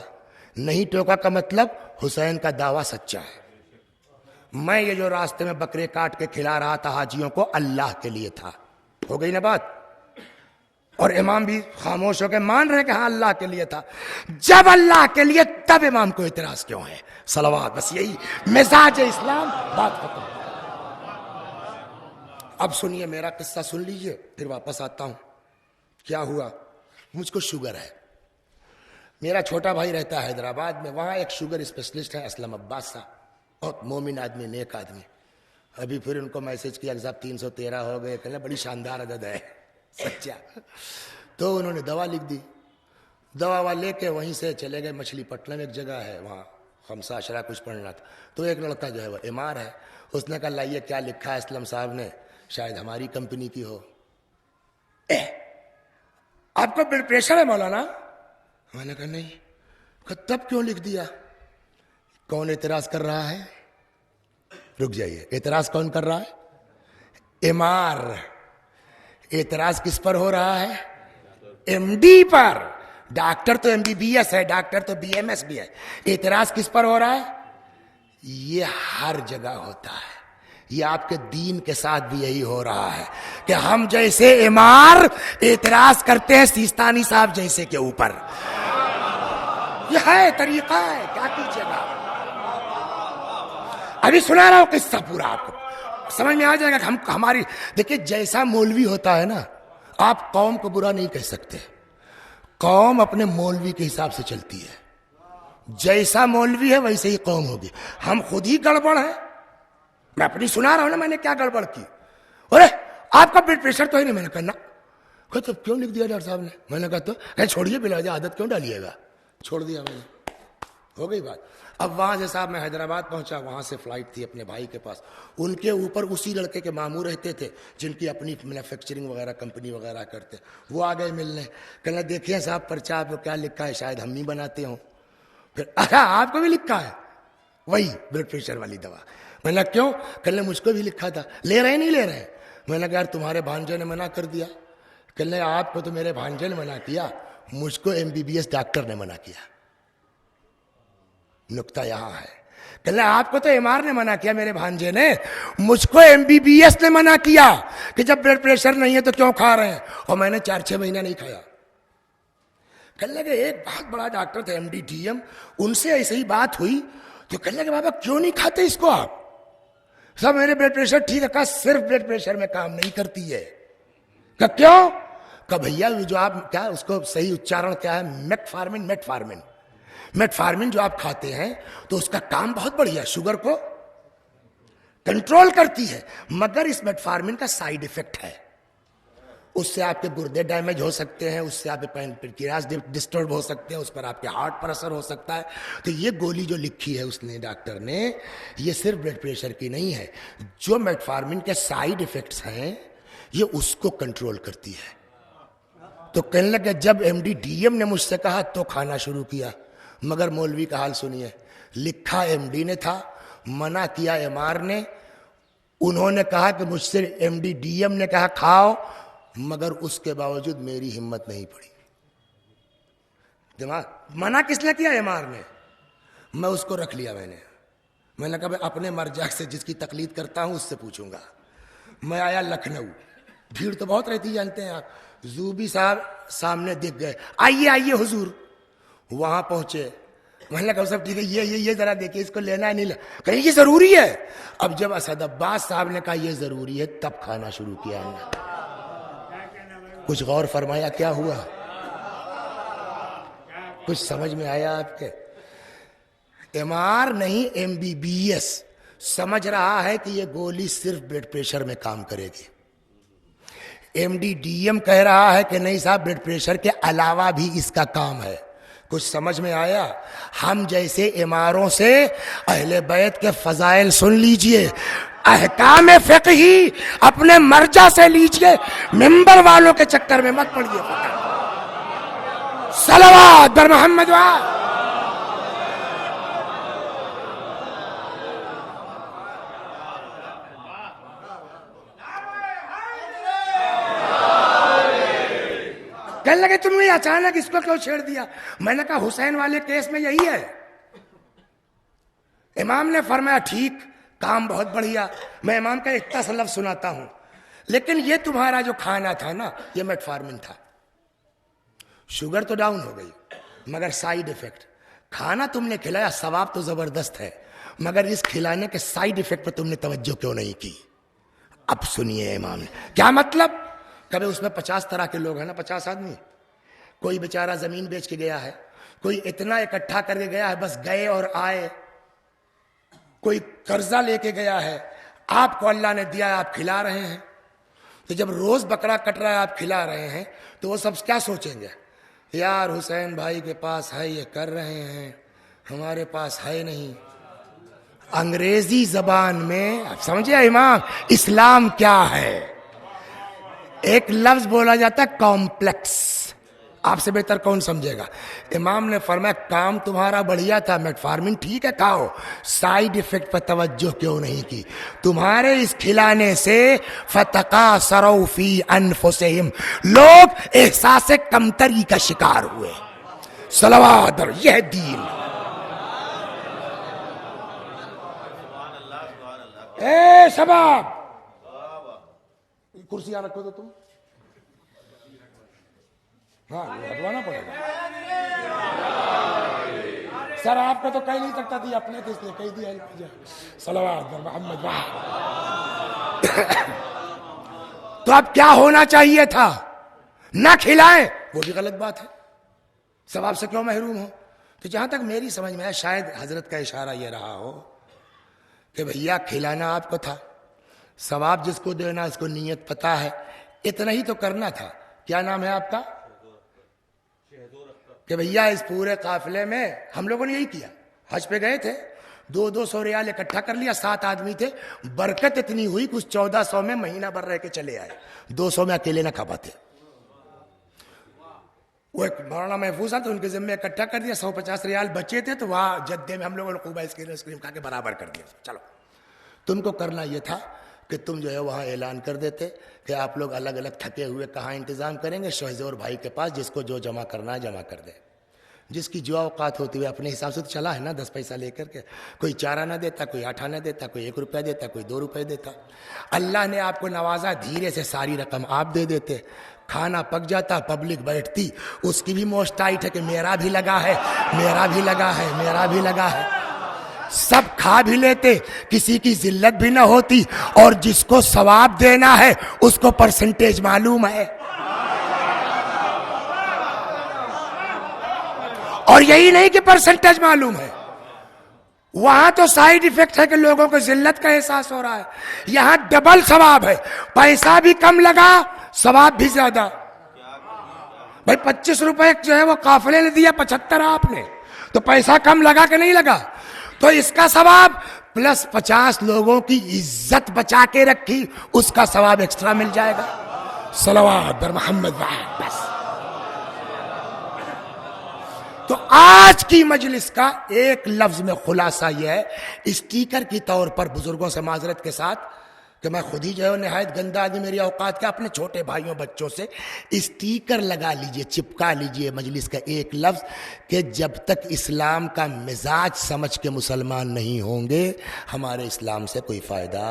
نہیں ٹوکا کا مطلب حسین کا دعویٰ سچا ہے. میں یہ جو راستے میں بکرے کاٹ کے کھلا رہا تھا حاجیوں کو اللہ کے لیے تھا. ہو گئی نا بات؟ اور امام بھی خاموش ہو کے مان رہے کہ ہاں اللہ کے لیے تھا. جب اللہ کے لیے تب امام کو اعتراض کیوں ہے؟ صلوات. بس یہی مزاج اسلام. بات ختم. اب سنیے میرا قصہ سن لیجئے پھر واپس آتا ہوں. کیا ہوا؟ مجھ کو شوگر ہے. میرا چھوٹا بھائی رہتا ہے حیدرآباد میں، وہاں ایک شوگر اسپیشلسٹ ہے اسلم عباس صاحب، بہت مومن آدمی، نیک آدمی. ابھی پھر ان کو میسج کیا کہ صاحب 313 ہو گئے، کہنا بڑی شاندار عدد ہے سچا. تو انہوں نے دوا لکھ دی. دوا لے کے وہیں سے چلے گئے مچھلی پٹنم، ایک جگہ ہے وہاں خمسہ عشرہ کچھ پڑھنا تھا. تو ایک لڑکا جو ہے وہ امار ہے، اس نے کہا لائیے کیا لکھا ہے اسلم صاحب نے، شاید ہماری کمپنی کی ہو. آپ کو بلڈ پریشر ہے مولانا؟ میں نے کہا نہیں. تب کیوں لکھ دیا؟ کون اعتراض کر رہا ہے؟ رک جائیے، اعتراض کون کر رہا ہے؟ امار. اعتراض کس پر ہو رہا ہے؟ ایم ڈی پر. ڈاکٹر تو MBBS ہے، ڈاکٹر تو BMS بھی ہے. اعتراض کس پر ہو رہا ہے؟ یہ ہر جگہ ہوتا ہے. یہ آپ کے دین کے ساتھ بھی یہی ہو رہا ہے کہ ہم جیسے امار اعتراض کرتے ہیں سیستانی صاحب جیسے کے اوپر. یہ ہے طریقہ ہے، کیا کیجیے گا. ابھی سنا رہا ہوں قصہ پورا، آپ کو سمجھ میں آ جائے گا کہ ہم ہماری دیکھیے جیسا مولوی ہوتا ہے نا، آپ قوم کو برا نہیں کہہ سکتے، قوم اپنے مولوی کے حساب سے چلتی ہے، جیسا مولوی ہے ویسے ہی قوم ہوگی. ہم خود ہی گڑبڑ ہیں. میں اپنی سنا رہا ہوں نا میں نے کیا گڑبڑ کی. ارے آپ کا بلڈ پریشر تو ہی نہیں میں نے کرنا. تو کیوں لکھ دیا ڈاکٹر صاحب نے؟ میں نے کہا تو چھوڑیے بلا جا، عادت کیوں ڈالیے گا. چھوڑ دیا میں نے، ہو گئی بات. اب وہاں سے صاحب میں حیدرآباد پہنچا، وہاں سے فلائٹ تھی اپنے بھائی کے پاس. ان کے اوپر اسی لڑکے کے ماموں رہتے تھے جن کی اپنی مینوفیکچرنگ وغیرہ کمپنی وغیرہ کرتے. وہ آ گئے ملنے، کہنا دیکھیں صاحب پرچہ آپ کو کیا لکھا ہے، شاید ہم ہی بناتے ہوں. پھر اچھا آپ کو بھی لکھا ہے وہی بلڈ پریشر والی دوا. میں نے کیوں؟ کہنے مجھ کو بھی لکھا تھا. لے رہے نہیں لے رہے؟ میں نے کہا یار تمہارے بھانجے نے منع کر دیا. کہنے آپ کو تو میرے بھانجے نے منع کیا، مجھ کو MBBS ڈاکٹر نے منع کیا. نکتہ یہاں ہے. کہنے آپ کو تو MR نے منع کیا میرے بھانجے نے، مجھ کو MBBS نے منع کیا کہ جب بلڈ پریشر نہیں ہے تو کیوں کھا رہے ہیں. اور میں نے 4-6 مہینہ نہیں کھایا. کہنے لگے ایک بہت بڑا ڈاکٹر تھا MD DM، ان سے ایسے ہی بات ہوئی تو کہنے لگے بابا کیوں نہیں کھاتے اس کو آپ؟ سب میرے بلڈ پریشر ٹھیک ہے. کہا صرف بلڈ پریشر میں کام نہیں کرتی ہے. کہ کیوں؟ کہ بھیا جو آپ کیا اس کو صحیح اچارن کیا ہے، میٹفارمن جو آپ کھاتے ہیں تو اس کا کام بہت بڑھیا ہے، شوگر کو کنٹرول کرتی ہے، مگر اس میٹفارمن کا سائیڈ ایفیکٹ ہے. اس سے آپ کے گردے ڈیمیج ہو سکتے ہیں، اس سے آپ کے پینکریاس ڈسٹرب ہو سکتے ہیں، اس پر آپ کے ہارٹ پر اثر ہو سکتا ہے. تو یہ گولی جو لکھی ہے اس نے ڈاکٹر نے، یہ صرف بلڈ پریشر کی نہیں ہے، جو میٹفارمن کے سائیڈ ایفیکٹس ہیں یہ اس کو کنٹرول کرتی ہے. تو کہنے لگا جب MD DM نے مجھ سے کہا تو کھانا شروع کیا. مگر مولوی کا حال سنیے، لکھا MD نے تھا، منع کیا MR نے. انہوں نے کہا کہ مجھ سے MD DM نے کہا کھاؤ، مگر اس کے باوجود میری ہمت نہیں پڑی. دماغ منع کس نے کیا؟ MR نے. میں اس کو رکھ لیا. میں نے کہا میں اپنے مرجع سے جس کی تقلید کرتا ہوں اس سے پوچھوں گا. میں آیا لکھنؤ، بھیڑ تو بہت رہتی جانتے ہیں آپ. زوبی صاحب سامنے دکھ گئے، آئیے آئیے حضور. وہاں پہنچے، میں نے کہا سب ٹھیک ہے، یہ ذرا دیکھیے اس کو لینا ہے نہیں لینا. کہیں یہ ضروری ہے. اب جب اسد عباس صاحب نے کہا یہ ضروری ہے تب کھانا شروع کیا ہم نے. کچھ غور فرمایا کیا ہوا؟ کچھ سمجھ میں آیا آپ کے؟ MR نہیں MBBS سمجھ رہا ہے کہ یہ گولی صرف بلڈ پریشر میں کام کرے گی. MD DM کہہ رہا ہے کہ نہیں صاحب بلڈ پریشر کے علاوہ بھی اس کا کام ہے. کچھ سمجھ میں آیا؟ ہم جیسے MRوں سے اہل بیت کے فضائل سن لیجئے، احکام فقہی اپنے مرجع سے لیجئے، منبر والوں کے چکر میں مت پڑیے. صلوات بر محمد کہنے لگے تم نے اچانک اس کو کیوں چھیڑ دیا؟ میں نے کہا حسین والے کیس میں یہی ہے. امام نے فرمایا ٹھیک، کام بہت بڑھیا، میں امام کا ایک لفظ سناتا ہوں، لیکن یہ تمہارا جو کھانا تھا نا یہ میٹفارمن تھا. شوگر تو ڈاؤن ہو گئی مگر سائیڈ ایفیکٹ. کھانا تم نے کھلایا، ثواب تو زبردست ہے، مگر اس کھلانے کے سائیڈ ایفیکٹ پر تم نے توجہ کیوں نہیں کی؟ اب سنیے امام نے کیا مطلب. کبھی اس میں 50 طرح کے لوگ ہیں نا، 50 آدمی. کوئی بیچارہ زمین بیچ کے گیا ہے، کوئی اتنا اکٹھا کر کے گیا ہے بس گئے اور آئے، کوئی قرضہ لے کے گیا ہے، آپ کو اللہ نے دیا ہے آپ کھلا رہے ہیں. تو جب روز بکرا کٹ رہا ہے آپ کھلا رہے ہیں تو وہ سب کیا سوچیں گے؟ یار حسین بھائی کے پاس ہے یہ کر رہے ہیں، ہمارے پاس ہے نہیں. انگریزی زبان میں سمجھے امام اسلام کیا ہے؟ ایک لفظ بولا جاتا ہے کمپلیکس. آپ سے بہتر کون سمجھے گا؟ امام نے فرمایا کام تمہارا بڑھیا تھا، میٹفارمن ٹھیک ہے کھاؤ، سائیڈ ایفیکٹ پر توجہ کیوں نہیں کی؟ تمہارے اس کھلانے سے فتقاصروا فی انفسہم، لوگ احساس کمتری کا شکار ہوئے. صلوات یہ دین. اے شباب کرسی یہاں رکھو تو تم، ہاں ہٹوانا پڑے گا. سر آپ کو تو کہہ نہیں سکتا تھی، اپنے تو اس لیے کہہ دیا صلوات بر محمد۔ تو اب کیا ہونا چاہیے تھا؟ نہ کھلائیں، وہ بھی غلط بات ہے، ثواب سے کیوں محروم ہو؟ تو جہاں تک میری سمجھ میں ہے، شاید حضرت کا اشارہ یہ رہا ہو کہ بھیا کھلانا آپ کو تھا، ثواب جس کو دینا اس کو نیت پتا ہے، اتنا ہی تو کرنا تھا۔ کیا نام ہے آپ کا؟ کہ بھیا اس پورے قافلے میں ہم لوگوں نے یہی کیا، حج پہ گئے تھے، 200 ریال اکٹھا کر لیا، 7 آدمی تھے، برکت اتنی ہوئی کچھ 1400 میں مہینہ بھر رہ کے چلے آئے، 200 میں اکیلے نہ کھا پاتے۔ وہ ایک مولانا محفوظ تو ان کے ذمہ اکٹھا کر دیا، 150 ریال بچے تھے، تو وہاں جدے میں ہم لوگوں نے خوب آئس کریم کھا کے برابر کر دیا۔ چلو، تم کو کرنا یہ تھا کہ تم جو ہے وہاں اعلان کر دیتے کہ آپ لوگ الگ الگ تھکے ہوئے کہاں انتظام کریں گے، شہزور بھائی کے پاس، جس کو جو جمع کرنا ہے جمع کر دے، جس کی جو اوقات ہوتی ہے اپنے حساب سے تو چلا ہے نا، 10 پیسہ لے کر کے، کوئی چارہ نہ دیتا، کوئی آٹھا نہ دیتا، کوئی 1 روپیہ دیتا، کوئی 2 روپے دیتا۔ اللہ نے آپ کو نوازا، دھیرے سے ساری رقم آپ دے دیتے، کھانا پک جاتا، پبلک بیٹھتی، اس کی بھی موش ٹائٹ ہے کہ میرا بھی لگا ہے، میرا بھی لگا ہے، میرا بھی لگا ہے، سب کھا بھی لیتے، کسی کی ذلت بھی نہ ہوتی، اور جس کو ثواب دینا ہے اس کو پرسنٹیج معلوم ہے۔ اور یہی نہیں کہ پرسنٹیج معلوم ہے، وہاں تو سائیڈ ایفیکٹ ہے کہ لوگوں کو ذلت کا احساس ہو رہا ہے، یہاں ڈبل ثواب ہے، پیسہ بھی کم لگا، ثواب بھی زیادہ۔ بھائی 25 روپے جو ہے وہ قافلے نے دیا، 75 آپ نے، تو پیسہ کم لگا کہ نہیں لگا؟ تو اس کا ثواب پلس 50 لوگوں کی عزت بچا کے رکھی، اس کا ثواب ایکسٹرا مل جائے گا۔ صلوات بر محمد۔ بس تو آج کی مجلس کا ایک لفظ میں خلاصہ یہ ہے، اسٹیکر کی طور پر بزرگوں سے معذرت کے ساتھ کہ میں خود ہی جو ہے نہایت گندا آدمی میری اوقات کا، اپنے چھوٹے بھائیوں بچوں سے اسٹیکر لگا لیجئے، چپکا لیجئے مجلس کا ایک لفظ کہ جب تک اسلام کا مزاج سمجھ کے مسلمان نہیں ہوں گے ہمارے اسلام سے کوئی فائدہ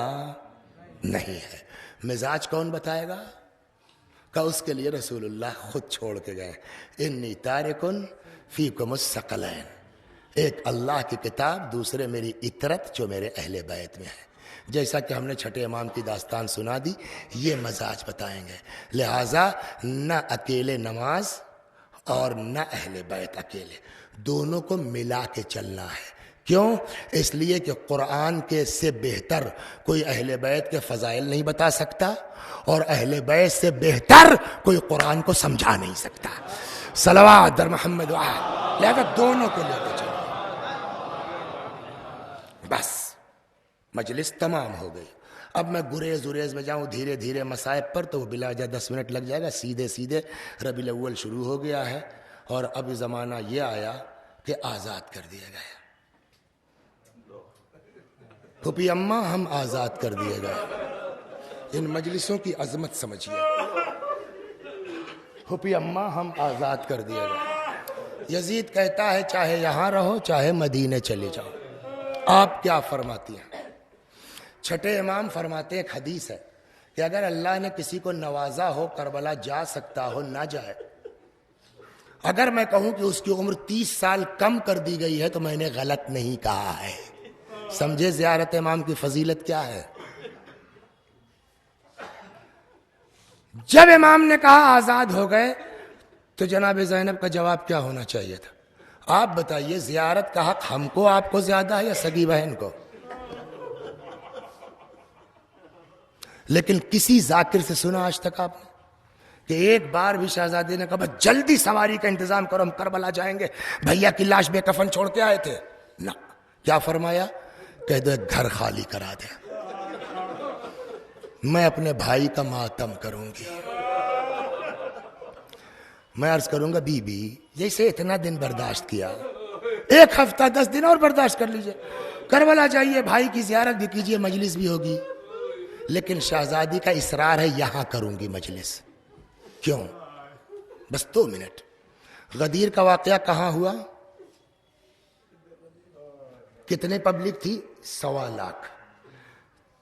نہیں ہے۔ مزاج کون بتائے گا؟ کہ اس کے لیے رسول اللہ خود چھوڑ کے گئے، انی تارکن فیکم الثقلین، ایک اللہ کی کتاب، دوسرے میری اطرت جو میرے اہل بیت میں ہے۔ جیسا کہ ہم نے چھٹے امام کی داستان سنا دی، یہ مزاج بتائیں گے، لہٰذا نہ اکیلے نماز اور نہ اہل بیت اکیلے، دونوں کو ملا کے چلنا ہے۔ کیوں؟ اس لیے کہ قرآن کے سے بہتر کوئی اہل بیت کے فضائل نہیں بتا سکتا، اور اہل بیت سے بہتر کوئی قرآن کو سمجھا نہیں سکتا۔ صلوات در محمد وآل، لہذا دونوں کو لے کے چلو۔ بس مجلس تمام ہو گئی، اب میں گریز میں جاؤں دھیرے دھیرے مسائب پر تو وہ بلا وجہ 10 منٹ لگ جائے گا۔ سیدھے ربیع الاول شروع ہو گیا ہے، اور اب زمانہ یہ آیا کہ آزاد کر دیا گیا۔ پھوپھی اماں ہم آزاد کر دیے گئے، ان مجلسوں کی عظمت سمجھیے۔ پھوپھی اماں ہم آزاد کر دیے گئے۔ یزید کہتا ہے چاہے یہاں رہو چاہے مدینے چلے جاؤ، آپ کیا فرماتی ہیں؟ چھٹے امام فرماتے ایک حدیث ہے کہ اگر اللہ نے کسی کو نوازا ہو کربلا جا سکتا ہو نہ جائے، اگر میں کہوں کہ اس کی عمر 30 سال کم کر دی گئی ہے تو میں نے غلط نہیں کہا ہے۔ سمجھے زیارت امام کی فضیلت کیا ہے؟ جب امام نے کہا آزاد ہو گئے تو جناب زینب کا جواب کیا ہونا چاہیے تھا؟ آپ بتائیے، زیارت کا حق ہم کو آپ کو زیادہ ہے یا سگی بہن کو؟ لیکن کسی ذاکر سے سنا آج تک آپ نے کہ ایک بار بھی شہزادے نے کہا بس جلدی سواری کا انتظام کرو ہم کربلا جائیں گے، بھیا کی لاش بے کفن چھوڑ کے آئے تھے؟ نہ، کیا فرمایا؟ کہہ دو ایک گھر خالی کرا دے، میں اپنے بھائی کا ماتم کروں گی۔ میں عرض کروں گا بی بی جیسے اتنا دن برداشت کیا، 1 ہفتہ 10 دن اور برداشت کر لیجئے، کربلا جائیے، بھائی کی زیارت بھی کیجئے، مجلس بھی ہوگی۔ لیکن شہزادی کا اصرار ہے یہاں کروں گی مجلس۔ کیوں؟ بس 2 منٹ۔ غدیر کا واقعہ کہاں ہوا؟ کتنے پبلک تھی؟ 1.25 لاکھ۔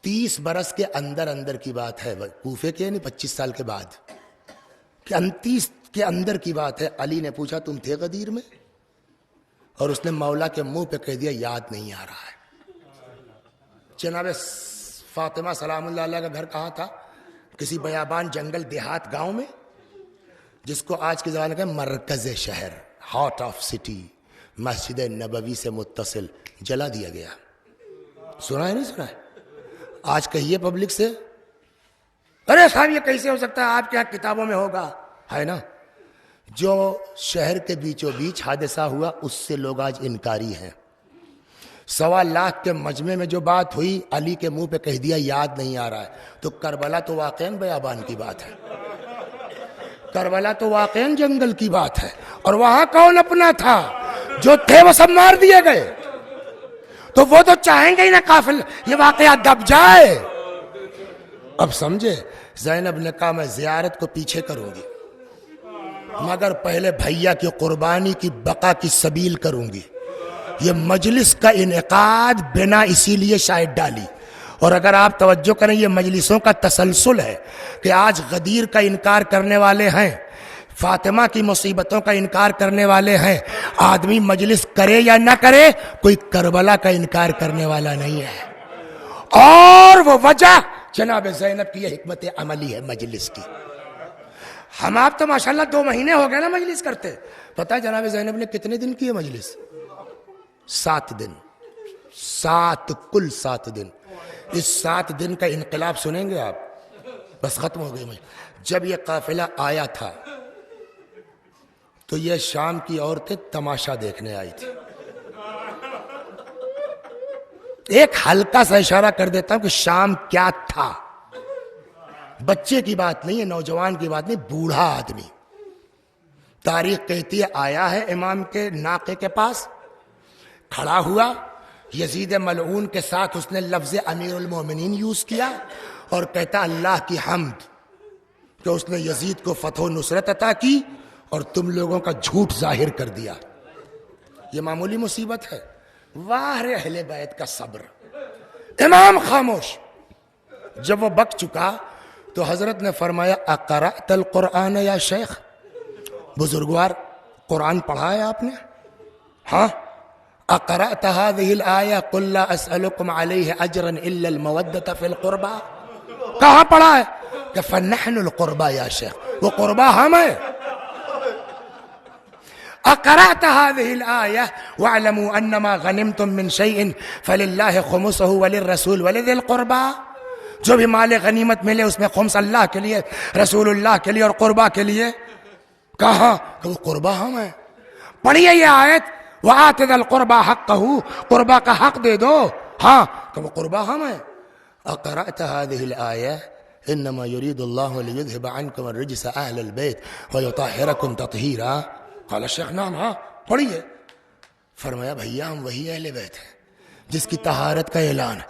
30 برس کے اندر کی بات ہے، کوفے کے نہیں 25 سال کے بعد کہ 29 کے اندر کی بات ہے۔ علی نے پوچھا تم تھے غدیر میں؟ اور اس نے مولا کے منہ پہ کہہ دیا یاد نہیں آ رہا ہے. جناب فاطمہ سلام اللہ علیہ کا گھر کہاں تھا؟ کسی بیابان جنگل دیہات گاؤں میں، جس کو آج کے زمانے کے مرکز شہر، heart of city, Masjid Nabawi سے متصل جلا دیا گیا. سنا ہے نہیں سنا ہے؟ آج کہیے پبلک سے، ارے صاحب یہ کیسے ہو سکتا ہے، آپ کے یہاں کتابوں میں ہوگا، ہے نا. جو شہر کے بیچوں بیچ حادثہ ہوا اس سے لوگ آج انکاری ہیں. 1.25 لاکھ کے مجمع میں جو بات ہوئی، علی کے منہ پہ کہہ دیا یاد نہیں آ رہا ہے. تو کربلا تو واقعاً بیابان کی بات ہے، کربلا تو واقعاً جنگل کی بات ہے. اور وہاں کون اپنا تھا؟ جو تھے وہ سب مار دیے گئے. تو وہ تو چاہیں گے ہی نا قافل یہ واقعہ دب جائے. اب سمجھے، زینب نے کہا میں زیارت کو پیچھے کروں گی، مگر پہلے بھیا کی قربانی کی بقا کی سبیل کروں گی. یہ مجلس کا انعقاد بنا اسی لیے شاید ڈالی. اور اگر آپ توجہ کریں، یہ مجلسوں کا تسلسل ہے کہ آج غدیر کا انکار کرنے والے ہیں، فاطمہ کی مصیبتوں کا انکار کرنے والے ہیں. آدمی مجلس کرے یا نہ کرے، کوئی کربلا کا انکار کرنے والا نہیں ہے. اور وہ وجہ جناب زینب کی یہ حکمت عملی ہے مجلس کی. ہم آپ تو ماشاءاللہ 2 مہینے ہو گئے نا مجلس کرتے. پتہ ہے جناب زینب نے کتنے دن کی ہے مجلس؟ 7 دن. 7 کل 7 دن. اس 7 دن کا انقلاب سنیں گے آپ، بس ختم ہو گئی. جب یہ قافلہ آیا تھا تو یہ شام کی عورتیں تماشا دیکھنے آئی تھی. ایک ہلکا سا اشارہ کر دیتا ہوں کہ شام کیا تھا. بچے کی بات نہیں ہے، نوجوان کی بات نہیں، بوڑھا آدمی. تاریخ کہتی ہے آیا ہے امام کے ناقے کے پاس، کھڑا ہوا، یزید ملعون کے ساتھ اس نے لفظ امیر المومنین یوز کیا اور کہتا اللہ کی حمد کہ اس نے یزید کو فتح و نصرت عطا کی اور تم لوگوں کا جھوٹ ظاہر کر دیا. یہ معمولی مصیبت ہے. واہ رے اہل بیت کا صبر. امام خاموش. جب وہ بک چکا تو حضرت نے فرمایا اقرأت القرآن یا شیخ، بزرگوار قرآن پڑھا ہے آپ نے؟ ہاں. اقرأت هذه الآية قل لا أسألكم عليه أجرا إلا المودة في القربى. کہاں پڑھا ہے؟ کہ فنحن القربى یا شیخ، وہ قربا ہم ہیں. اقرأت هذه الآية واعلموا أنما غنمتم من شيء فلله خمسه وللرسول ولذي القربى. جو بھی مال غنیمت ملے اس میں خمس اللہ کے لیے، رسول اللہ کے لیے اور قربا کے لیے. کہاں؟ کہ وہ قربا ہم ہیں. پڑھیے یہ آیت وَآتِ ذَا الْقُرْبَى حَقَّهُ، قربا کا حق دے دو. ہاں کہ وہ قربا ہم ہیں. اقرأت هذه الآية انما يريد الله ليذهب عنكم الرجس اهل البيت ويطهركم تطهيرا. قال الشيخ نعم. ہاں پڑھیے. فرمایا بھیا ہم وہی اہل بیت ہیں جس کی طہارت کا اعلان ہے.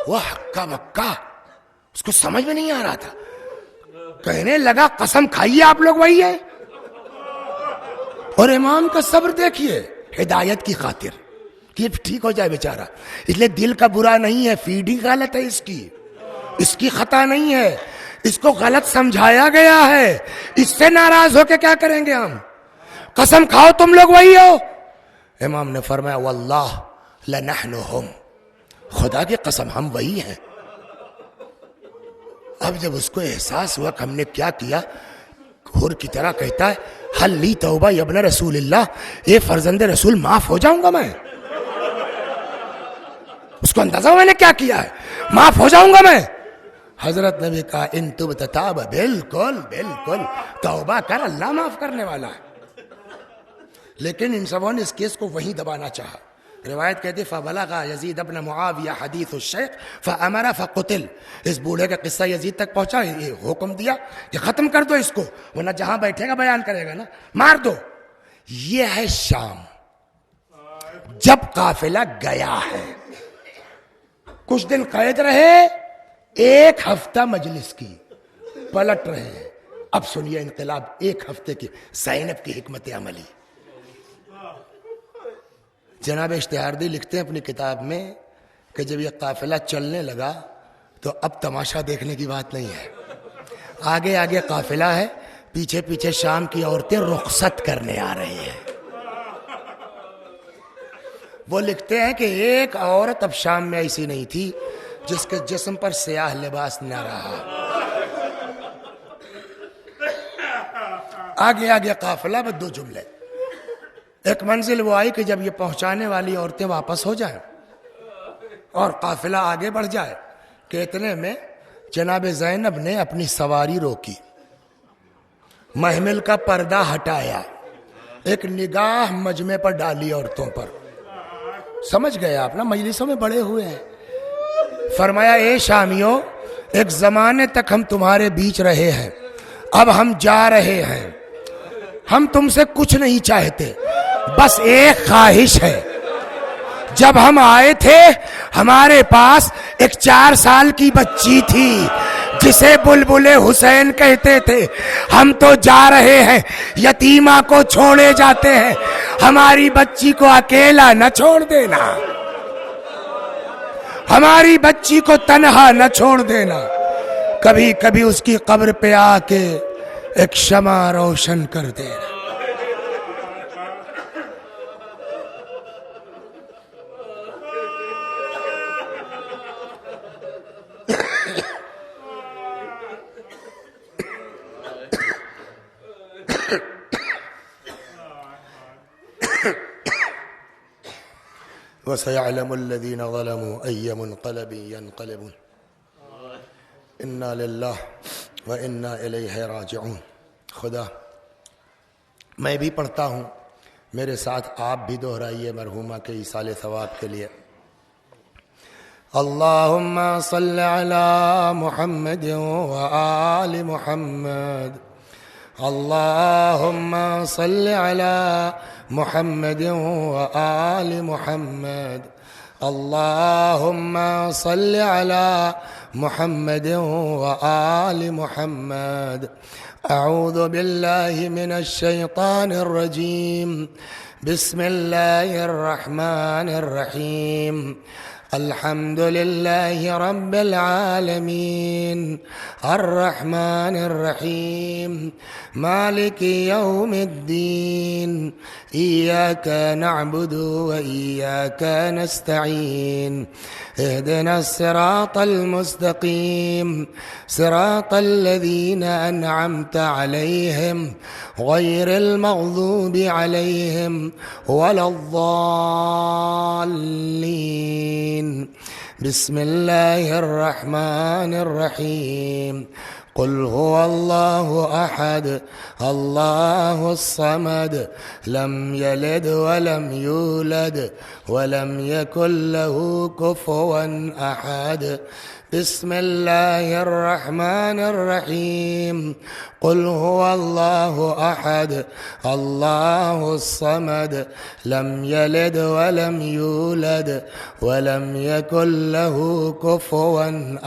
وہ ہکا بکا، اس کو سمجھ میں نہیں آ رہا تھا. کہنے لگا قسم کھائیے آپ لوگ وہی ہیں. اور امام کا صبر دیکھیے، ہدایت کی خاطر کہ ٹھیک ہو جائے بیچارہ. اس لیے دل کا برا نہیں ہے، فیڈنگ غلط ہے اس کی خطا نہیں ہے، اس کو غلط سمجھایا گیا ہے. اس سے ناراض ہو کے کیا کریں گے ہم؟ قسم کھاؤ تم لوگ وہی ہو. امام نے فرمایا واللہ لنحن ہم، خدا کی قسم ہم وہی ہیں. اب جب اس کو احساس ہوا کہ ہم نے کیا کیا، ہور کی طرح کہتا ہے حل لی توبہ ابن رسول اللہ، اے فرزند رسول معاف ہو جاؤں گا میں. اس کو اندازہ ہوا میں نے کیا کیا ہے، معاف ہو جاؤں گا میں. حضرت نے بھی کہا ان تبت تاب، بالکل بالکل توبہ کر، اللہ معاف کرنے والا ہے. لیکن ان سبوں نے اس کیس کو وہیں دبانا چاہا. روایت کہتی فبلغ یزید ابن معاویہ حدیث الشیخ فامر فقتل. اس بوڑھے کا قصہ یزید تک پہنچا، یہ حکم دیا کہ ختم کر دو اس کو، ورنہ جہاں بیٹھے گا بیان کرے گا نا، مار دو. یہ ہے شام. جب قافلہ گیا ہے، کچھ دن قید رہے، 1 ہفتہ مجلس کی، پلٹ رہے ہیں. اب سنیے انقلاب 1 ہفتے کی، زینب کی حکمت عملی. جناب اشتہاردی لکھتے ہیں اپنی کتاب میں کہ جب یہ قافلہ چلنے لگا تو اب تماشا دیکھنے کی بات نہیں ہے. آگے آگے قافلہ ہے، پیچھے پیچھے شام کی عورتیں رخصت کرنے آ رہی ہیں. وہ لکھتے ہیں کہ ایک عورت اب شام میں ایسی نہیں تھی جس کے جسم پر سیاہ لباس نہ رہا. آگے آگے قافلہ، بس 2 جملے. ایک منزل وہ آئی کہ جب یہ پہنچانے والی عورتیں واپس ہو جائیں اور قافلہ آگے بڑھ جائے کہ اتنے میں جناب زینب نے اپنی سواری روکی، محمل کا پردہ ہٹایا، ایک نگاہ مجمع پر ڈالی عورتوں پر. سمجھ گئے آپ نا، مجلسوں میں بڑے ہوئے ہیں. فرمایا اے شامیوں، ایک زمانے تک ہم تمہارے بیچ رہے ہیں، اب ہم جا رہے ہیں. ہم تم سے کچھ نہیں چاہتے، بس ایک خواہش ہے. جب ہم آئے تھے ہمارے پاس ایک 4 سال کی بچی تھی جسے بلبل حسین کہتے تھے. ہم تو جا رہے ہیں، یتیمہ کو چھوڑے جاتے ہیں، ہماری بچی کو اکیلا نہ چھوڑ دینا، ہماری بچی کو تنہا نہ چھوڑ دینا. کبھی کبھی اس کی قبر پہ آ کے ایک شمع روشن کر دینا. وَسَيَعْلَمُ الَّذِينَ ظَلَمُوا أَيَّ مُنْقَلَبٍ يَنْقَلِبُونَ إِنَّا لِلَّهِ وَإِنَّا إِلَيْهِ رَاجِعُونَ. خدا، میں بھی پڑھتا ہوں، میرے ساتھ آپ بھی دہرائیے مرحومہ کے ایصال ثواب کے لیے. اللہم صل علی محمد وآل محمد. اللہم صل علی محمد وآل محمد. اللہم صل علی محمد وآل محمد. اعوذ باللہ من الشیطان الرجیم. بسم اللہ الرحمن الرحیم. الحمد لله رب العالمين الرحمن الرحيم مالك يوم الدين إياك نعبد وإياك نستعين اهدنا الصراط المستقيم صراط الذين أنعمت عليهم غير المغضوب عليهم ولا الضالين. بسم الله الرحمن الرحيم. قل هو الله أحد الله الصمد لم يلد ولم يولد ولم يكن له كفوا أحد. بسم الله الرحمن الرحيم. قل هو الله أحد الله الصمد لم يلد ولم يولد ولم يكن له كفوا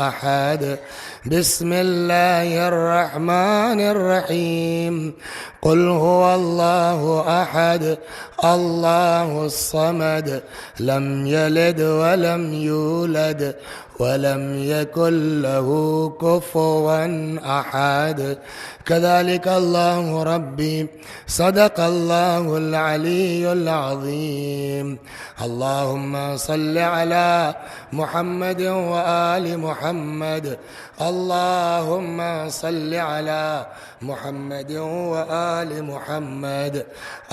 أحد. بسم الله الرحمن الرحيم. قل هو الله أحد الله الصمد لم يلد ولم يولد ولم يكن له كفوا أحد. كذلك الله ربي صدق الله العلي العظيم. اللهم صل على محمد وآل محمد. اللهم صل على محمد وآل محمد.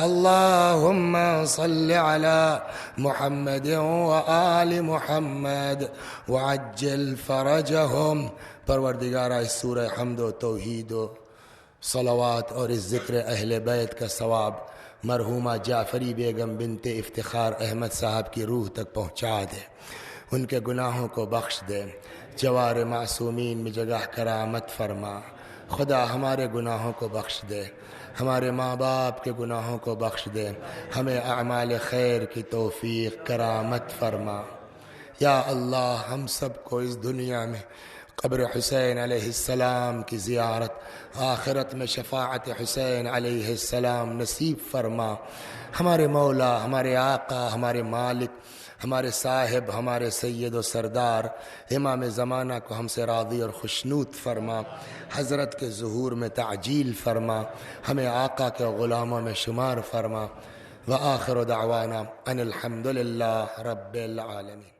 اللهم صل على محمد وآل محمد وعجل فرجهم. پروردگارہ اس سورہ حمد و توحید و صلوات اور اس ذکر اہل بیت کا ثواب مرحومہ جعفری بیگم بنت افتخار احمد صاحب کی روح تک پہنچا دے، ان کے گناہوں کو بخش دے، جوار معصومین میں جگہ کرامت فرما. خدا ہمارے گناہوں کو بخش دے، ہمارے ماں باپ کے گناہوں کو بخش دے، ہمیں اعمال خیر کی توفیق کرامت فرما. یا اللہ ہم سب کو اس دنیا میں قبر حسین علیہ السلام کی زیارت، آخرت میں شفاعت حسین علیہ السلام نصیب فرما. ہمارے مولا، ہمارے آقا، ہمارے مالک، ہمارے صاحب، ہمارے سید و سردار امام زمانہ کو ہم سے راضی اور خوشنود فرما. حضرت کے ظہور میں تعجیل فرما، ہمیں آقا کے غلاموں میں شمار فرما. وآخر دعوانا ان الحمد للہ رب العالمین.